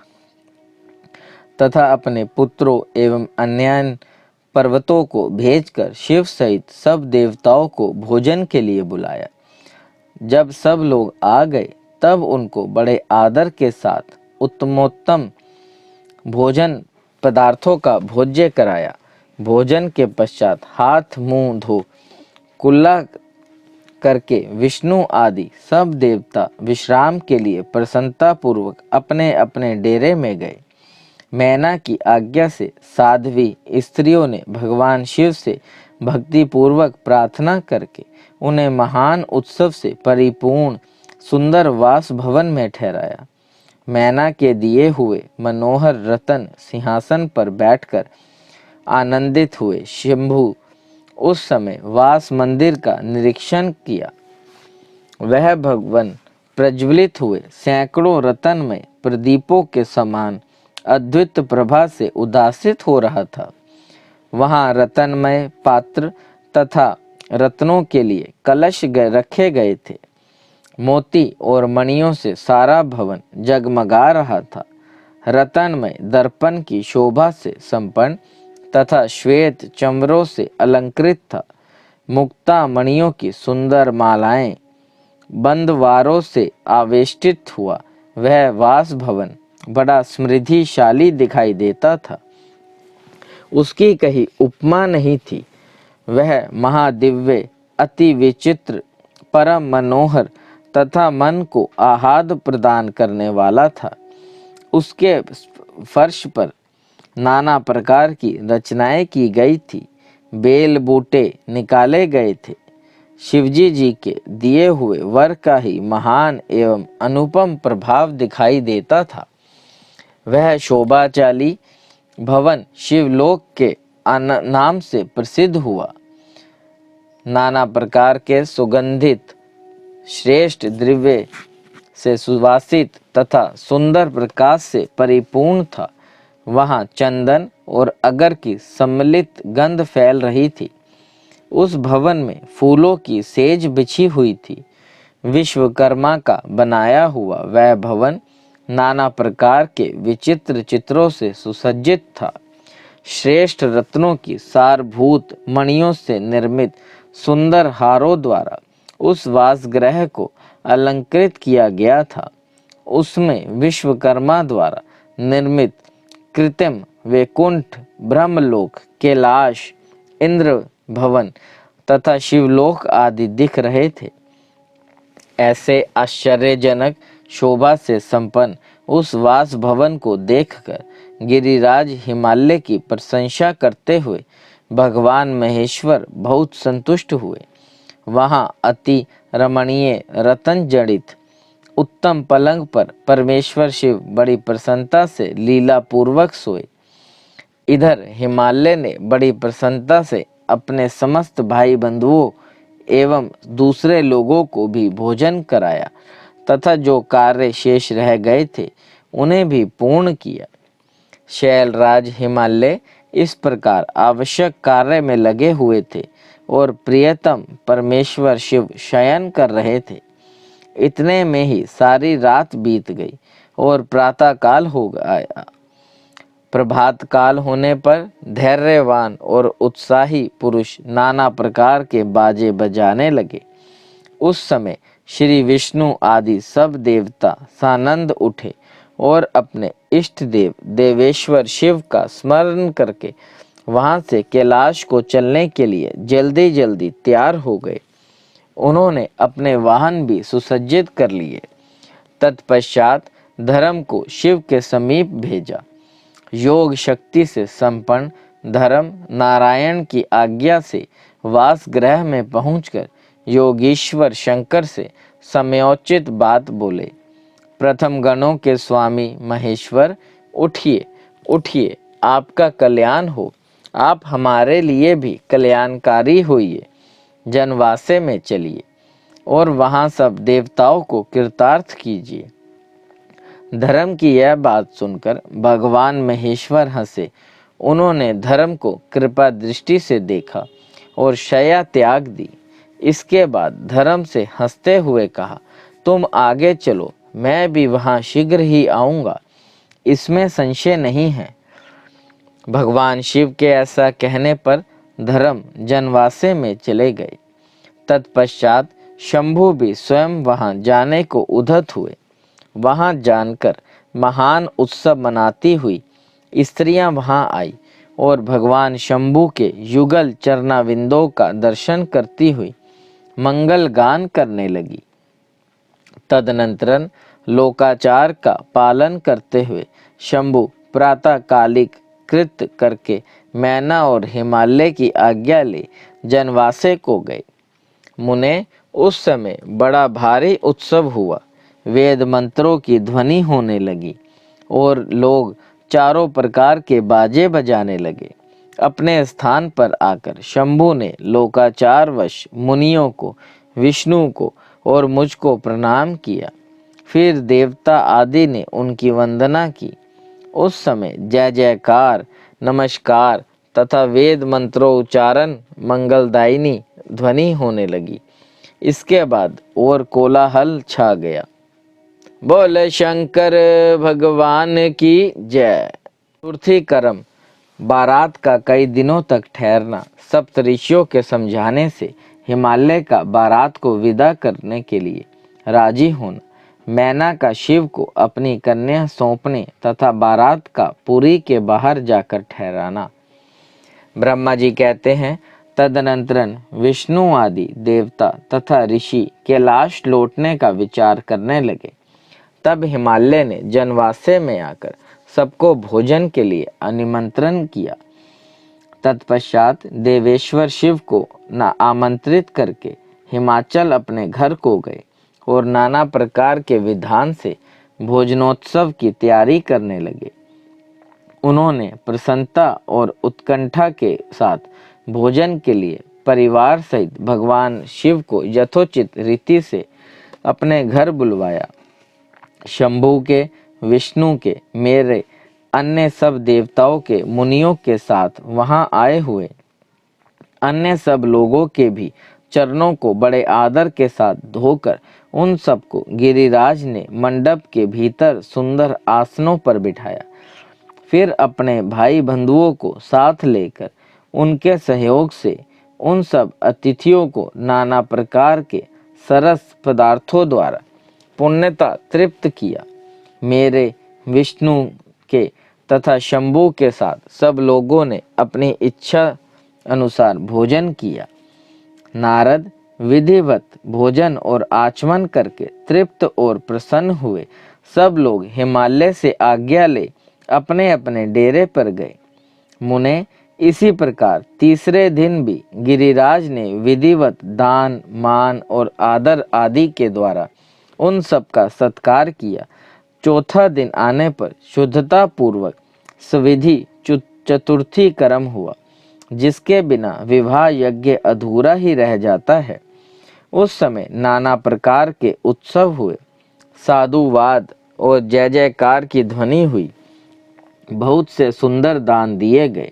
तथा अपने पुत्रों एवं अन्य पर्वतों को भेजकर शिव सहित सब देवताओं को भोजन के लिए बुलाया। जब सब लोग आ गए तब उनको बड़े आदर के साथ उत्तमोत्तम भोजन पदार्थों का भोज्य कराया। भोजन के पश्चात हाथ मुंह धो कुल्ला करके विष्णु आदि सब देवता विश्राम के लिए प्रसन्नता पूर्वक अपने अपने डेरे में गए। मैना की आज्ञा से साध्वी स्त्रियों ने भगवान शिव से भक्ति पूर्वक प्रार्थना करके उन्हें महान उत्सव से परिपूर्ण सुंदर वास भवन में ठहराया। मैना के दिए हुए मनोहर रतन सिंहासन पर बैठकर आनंदित हुए शंभु उस समय वास मंदिर का निरीक्षण किया। वह भगवान प्रज्वलित हुए सैकड़ों रतनमय प्रदीपों के समान अद्भुत प्रभा से उदासित हो रहा था। वहाँ रतनमय पात्र तथा रत्नों के लिए कलश रखे गए थे। मोती और मणियों से सारा भवन जगमगा रहा था। रतनमय दर्पण की शोभा से संपन्न तथा श्वेत चंबरों से अलंकृत था। मुक्ता मणियों की सुंदर मालाएं बंदवारों से आवेष्टित हुआ वह वास भवन बड़ा समृद्धिशाली दिखाई देता था। उसकी कहीं उपमा नहीं थी। वह महादिव्य, अति विचित्र, परम मनोहर तथा मन को आह्लाद प्रदान करने वाला था। उसके फर्श पर नाना प्रकार की रचनाएं की गई थी। बेल बूटे निकाले गए थे। शिवजी जी के दिए हुए वर का ही महान एवं अनुपम प्रभाव दिखाई देता था। वह शोभाशाली भवन शिवलोक के नाम से प्रसिद्ध हुआ। नाना प्रकार के सुगंधित श्रेष्ठ द्रव्य से सुवासित तथा सुंदर प्रकाश से परिपूर्ण था। वहाँ चंदन और अगर की सम्मिलित गंध फैल रही थी। उस भवन में फूलों की सेज बिछी हुई थी। विश्वकर्मा का बनाया हुआ वह भवन नाना प्रकार के विचित्र चित्रों से सुसज्जित था। श्रेष्ठ रत्नों की सारभूत मणियों से निर्मित सुंदर हारों द्वारा उस वासगृह को अलंकृत किया गया था। उसमें विश्वकर्मा द्वारा निर्मित कृत्रिम वैकुंठ, ब्रह्मलोक, कैलाश, इंद्र भवन तथा शिवलोक आदि दिख रहे थे। ऐसे आश्चर्यजनक शोभा से संपन्न उस वास भवन को देखकर गिरिराज हिमालय की प्रशंसा करते हुए भगवान महेश्वर बहुत संतुष्ट हुए। वहाँ अति रमणीय रतन जड़ित उत्तम पलंग पर परमेश्वर शिव बड़ी प्रसन्नता से लीला पूर्वक सोए। इधर हिमालय ने बड़ी प्रसन्नता से अपने समस्त भाई बंधुओं एवं दूसरे लोगों को भी भोजन कराया तथा जो कार्य शेष रह गए थे उन्हें भी पूर्ण किया। शैलराज हिमालय इस प्रकार आवश्यक कार्य में लगे हुए थे और प्रियतम परमेश्वर शिव शयन कर रहे थे। इतने में ही सारी रात बीत गई और प्रातः काल हो गया। प्रभात काल होने पर धैर्यवान और उत्साही पुरुष नाना प्रकार के बाजे बजाने लगे। उस समय श्री विष्णु आदि सब देवता सानंद उठे और अपने इष्ट देव देवेश्वर शिव का स्मरण करके वहां से कैलाश को चलने के लिए जल्दी जल्दी तैयार हो गए। उन्होंने अपने वाहन भी सुसज्जित कर लिए। तत्पश्चात धर्म को शिव के समीप भेजा। योग शक्ति से संपन्न धर्म नारायण की आज्ञा से वासगृह में पहुंचकर योगीश्वर शंकर से समयोचित बात बोले। प्रथम गणों के स्वामी महेश्वर, उठिए उठिए, आपका कल्याण हो। आप हमारे लिए भी कल्याणकारी होइए। जनवासे में चलिए और वहां सब देवताओं को कृतार्थ कीजिए। धर्म की यह बात सुनकर भगवान महेश्वर हंसे। उन्होंने धर्म को कृपा दृष्टि से देखा और शया त्याग दी। इसके बाद धर्म से हंसते हुए कहा, तुम आगे चलो, मैं भी वहां शीघ्र ही आऊंगा, इसमें संशय नहीं है। भगवान शिव के ऐसा कहने पर धर्म जनवासे में चले गए। तत्पश्चात शंभु भी स्वयं वहां जाने को उद्यत हुए। वहां जानकर महान उत्सव मनाती हुई स्त्रियां वहां आई और भगवान शंभु के युगल चरणाविंदों का दर्शन करती हुई मंगल गान करने लगी। तदनंतर लोकाचार का पालन करते हुए शंभु प्रातः कालिक कृत्य करके मैना और हिमालय की आज्ञा ले जनवासे को गए। मुने, उस समय बड़ा भारी उत्सव हुआ। वेद मंत्रों की ध्वनि होने लगी और लोग चारों प्रकार के बाजे बजाने लगे। अपने स्थान पर आकर शंभु ने लोकाचारवश मुनियों को, विष्णु को और मुझको प्रणाम किया। फिर देवता आदि ने उनकी वंदना की। उस समय जय जयकार, नमस्कार तथा वेद मंत्रोच्चारण मंगलदायिनी ध्वनि होने लगी। इसके बाद और कोलाहल छा गया। बोल शंकर भगवान की जय। चतुर्थी कर्म, बारात का कई दिनों तक ठहरना। सप्तऋषियों के समझाने से हिमालय का बारात को विदा करने के लिए राजी होना। मैना का शिव को अपनी कन्या सौंपने तथा बारात का पुरी के बाहर जाकर ठहराना। ब्रह्मा जी कहते हैं, तदनंतरन विष्णु आदि देवता तथा ऋषि कैलाश लौटने का विचार करने लगे। तब हिमालय ने जनवासे में आकर सबको भोजन के लिए निमंत्रण किया। तत्पश्चात देवेश्वर शिव को आमंत्रित करके हिमाचल अपने घर को गए और नाना प्रकार के विधान से भोजनोत्सव की तैयारी करने लगे। उन्होंने प्रसन्नता और उत्कंठा के साथ भोजन के लिए परिवार सहित भगवान शिव को यथोचित रीति से अपने घर बुलवाया। शंभु के, विष्णु के, मेरे अन्य सब देवताओं के मुनियों के साथ वहां आए हुए अन्य सब लोगों के भी चरणों को बड़े आदर के साथ धोकर उन सबको गिरिराज ने मंडप के भीतर सुंदर आसनों पर बिठाया। फिर अपने भाई बंधुओं को साथ लेकर उनके सहयोग से उन सब अतिथियों को नाना प्रकार के सरस पदार्थों द्वारा पुण्यता तृप्त किया। मेरे, विष्णु के तथा शंभु के साथ सब लोगों ने अपनी इच्छा अनुसार भोजन किया। नारद विधिवत भोजन और आचमन करके तृप्त और प्रसन्न हुए। सब लोग हिमालय से आज्ञा ले अपने अपने डेरे पर गए। मुने, इसी प्रकार तीसरे दिन भी गिरिराज ने विधिवत दान, मान और आदर आदि के द्वारा उन सब का सत्कार किया। चौथा दिन आने पर शुद्धता पूर्वक सविधि चतुर्थी कर्म हुआ, जिसके बिना विवाह यज्ञ अधूरा ही रह जाता है। उस समय नाना प्रकार के उत्सव हुए, साधुवाद और जय जयकार की ध्वनि हुई। बहुत से सुंदर दान दिए गए,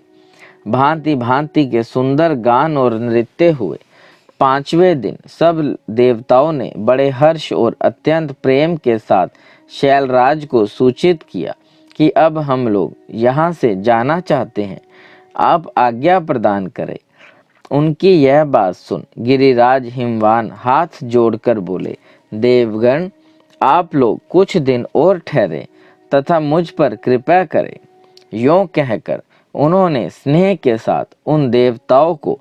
भांति भांति के सुंदर गान और नृत्य हुए। पांचवें दिन सब देवताओं ने बड़े हर्ष और अत्यंत प्रेम के साथ शैलराज को सूचित किया कि अब हम लोग यहाँ से जाना चाहते हैं, आप आज्ञा प्रदान करें। उनकी यह बात सुन गिरिराज हिमवान हाथ जोड़कर बोले, देवगण, आप लोग कुछ दिन और ठहरे तथा मुझ पर कृपा करें। यों कहकर उन्होंने स्नेह के साथ उन देवताओं को,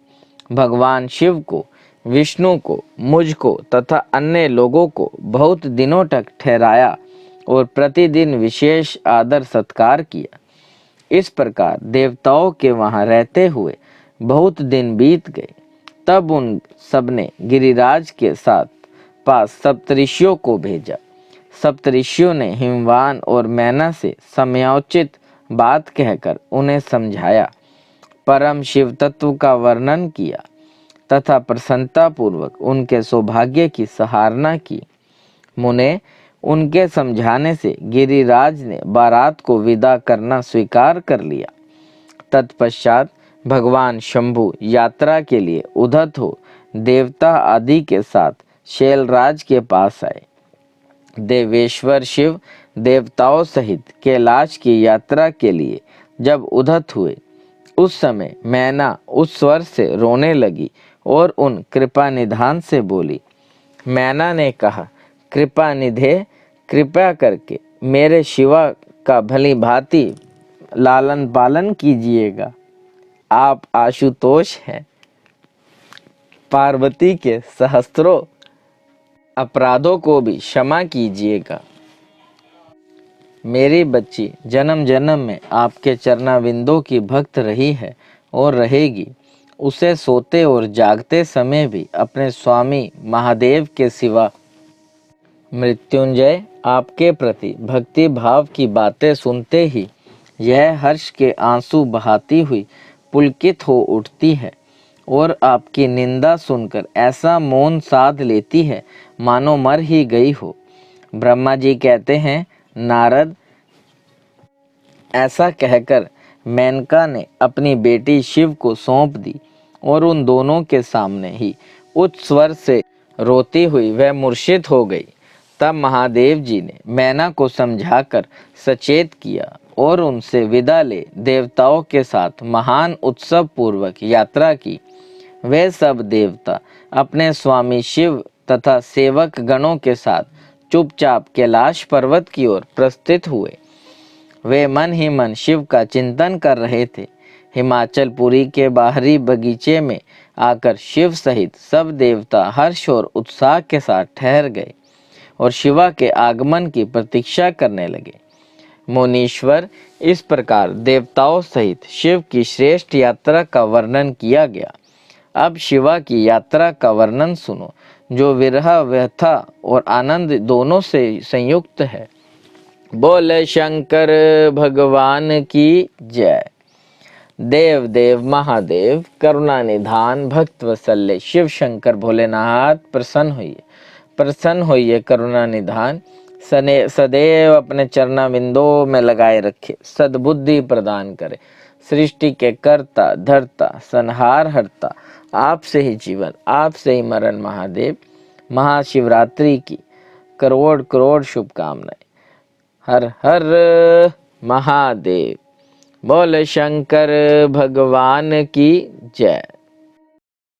भगवान शिव को, विष्णु को, मुझको तथा अन्य लोगों को बहुत दिनों तक ठहराया और प्रतिदिन विशेष आदर सत्कार किया। इस प्रकार देवताओं के वहां रहते हुए बहुत दिन बीत गए। तब उन सबने गिरिराज के साथ पास सप्तऋषियों को भेजा। सप्तऋषियों ने हिमवान और मैना से समयोचित बात कहकर उन्हें समझाया, परम शिव तत्व का वर्णन किया तथा प्रसन्नता पूर्वक उनके सौभाग्य की सराहना की। मुने, उनके समझाने से गिरिराज ने बारात को विदा करना स्वीकार कर लिया। तत्पश्चात भगवान शंभु यात्रा के लिए उद्धत हो देवता आदि के साथ शैलराज के पास आए। देवेश्वर शिव देवताओं सहित कैलाश की यात्रा के लिए जब उद्धत हुए, उस समय मैना उस स्वर से रोने लगी और उन कृपा निधान से बोली। मैना ने कहा, कृपा निधे, कृपया करके मेरे शिवा का भली भांति लालन पालन कीजिएगा। आप आशुतोष हैं। पार्वती के सहस्त्रों अपराधों को भी क्षमा कीजिएगा। मेरी बच्ची जन्म जन्म में आपके चरणाविंदों की भक्त रही है और रहेगी। उसे सोते और जागते समय भी अपने स्वामी महादेव के सिवा मृत्युंजय आपके प्रति भक्ति भाव की बातें सुनते ही यह हर्ष के आंसू बहाती हुई पुलकित हो उठती है और आपकी निंदा सुनकर ऐसा मौन साध लेती है मानो मर ही गई हो। ब्रह्मा जी कहते हैं, नारद, ऐसा कहकर मेनका ने अपनी बेटी शिव को सौंप दी और उन दोनों के सामने ही उच्च स्वर से रोती हुई वह मूर्छित हो गई। तब महादेव जी ने मैना को समझाकर सचेत किया और उनसे विदा ले देवताओं के साथ महान उत्सव पूर्वक यात्रा की। वे सब देवता अपने स्वामी शिव तथा सेवक गणों के साथ चुपचाप कैलाश पर्वत की ओर प्रस्थित हुए। वे मन ही मन शिव का चिंतन कर रहे थे। हिमाचलपुरी के बाहरी बगीचे में आकर शिव सहित सब देवता हर्ष और उत्साह के साथ ठहर गए और शिवा के आगमन की प्रतीक्षा करने लगे। मुनीश्वर, इस प्रकार देवताओं सहित शिव की श्रेष्ठ यात्रा का वर्णन किया गया। अब शिवा की यात्रा का वर्णन सुनो, जो विरह, व्यथा और आनंद दोनों से संयुक्त है। बोले शंकर भगवान की जय। देव देव महादेव करुणा निधान भक्त वत्सल्य शिव शंकर भोलेनाथ प्रसन्न होइए, प्रसन्न होइए करुणा निधान। सदैव अपने चरणाविंदों में लगाए रखे, सद्बुद्धि प्रदान करे। सृष्टि के कर्ता धर्ता संहार हरता, आपसे ही जीवन आपसे ही मरण महादेव। महाशिवरात्रि की करोड़ करोड़ शुभकामनाएं। हर हर महादेव। बोले शंकर भगवान की जय।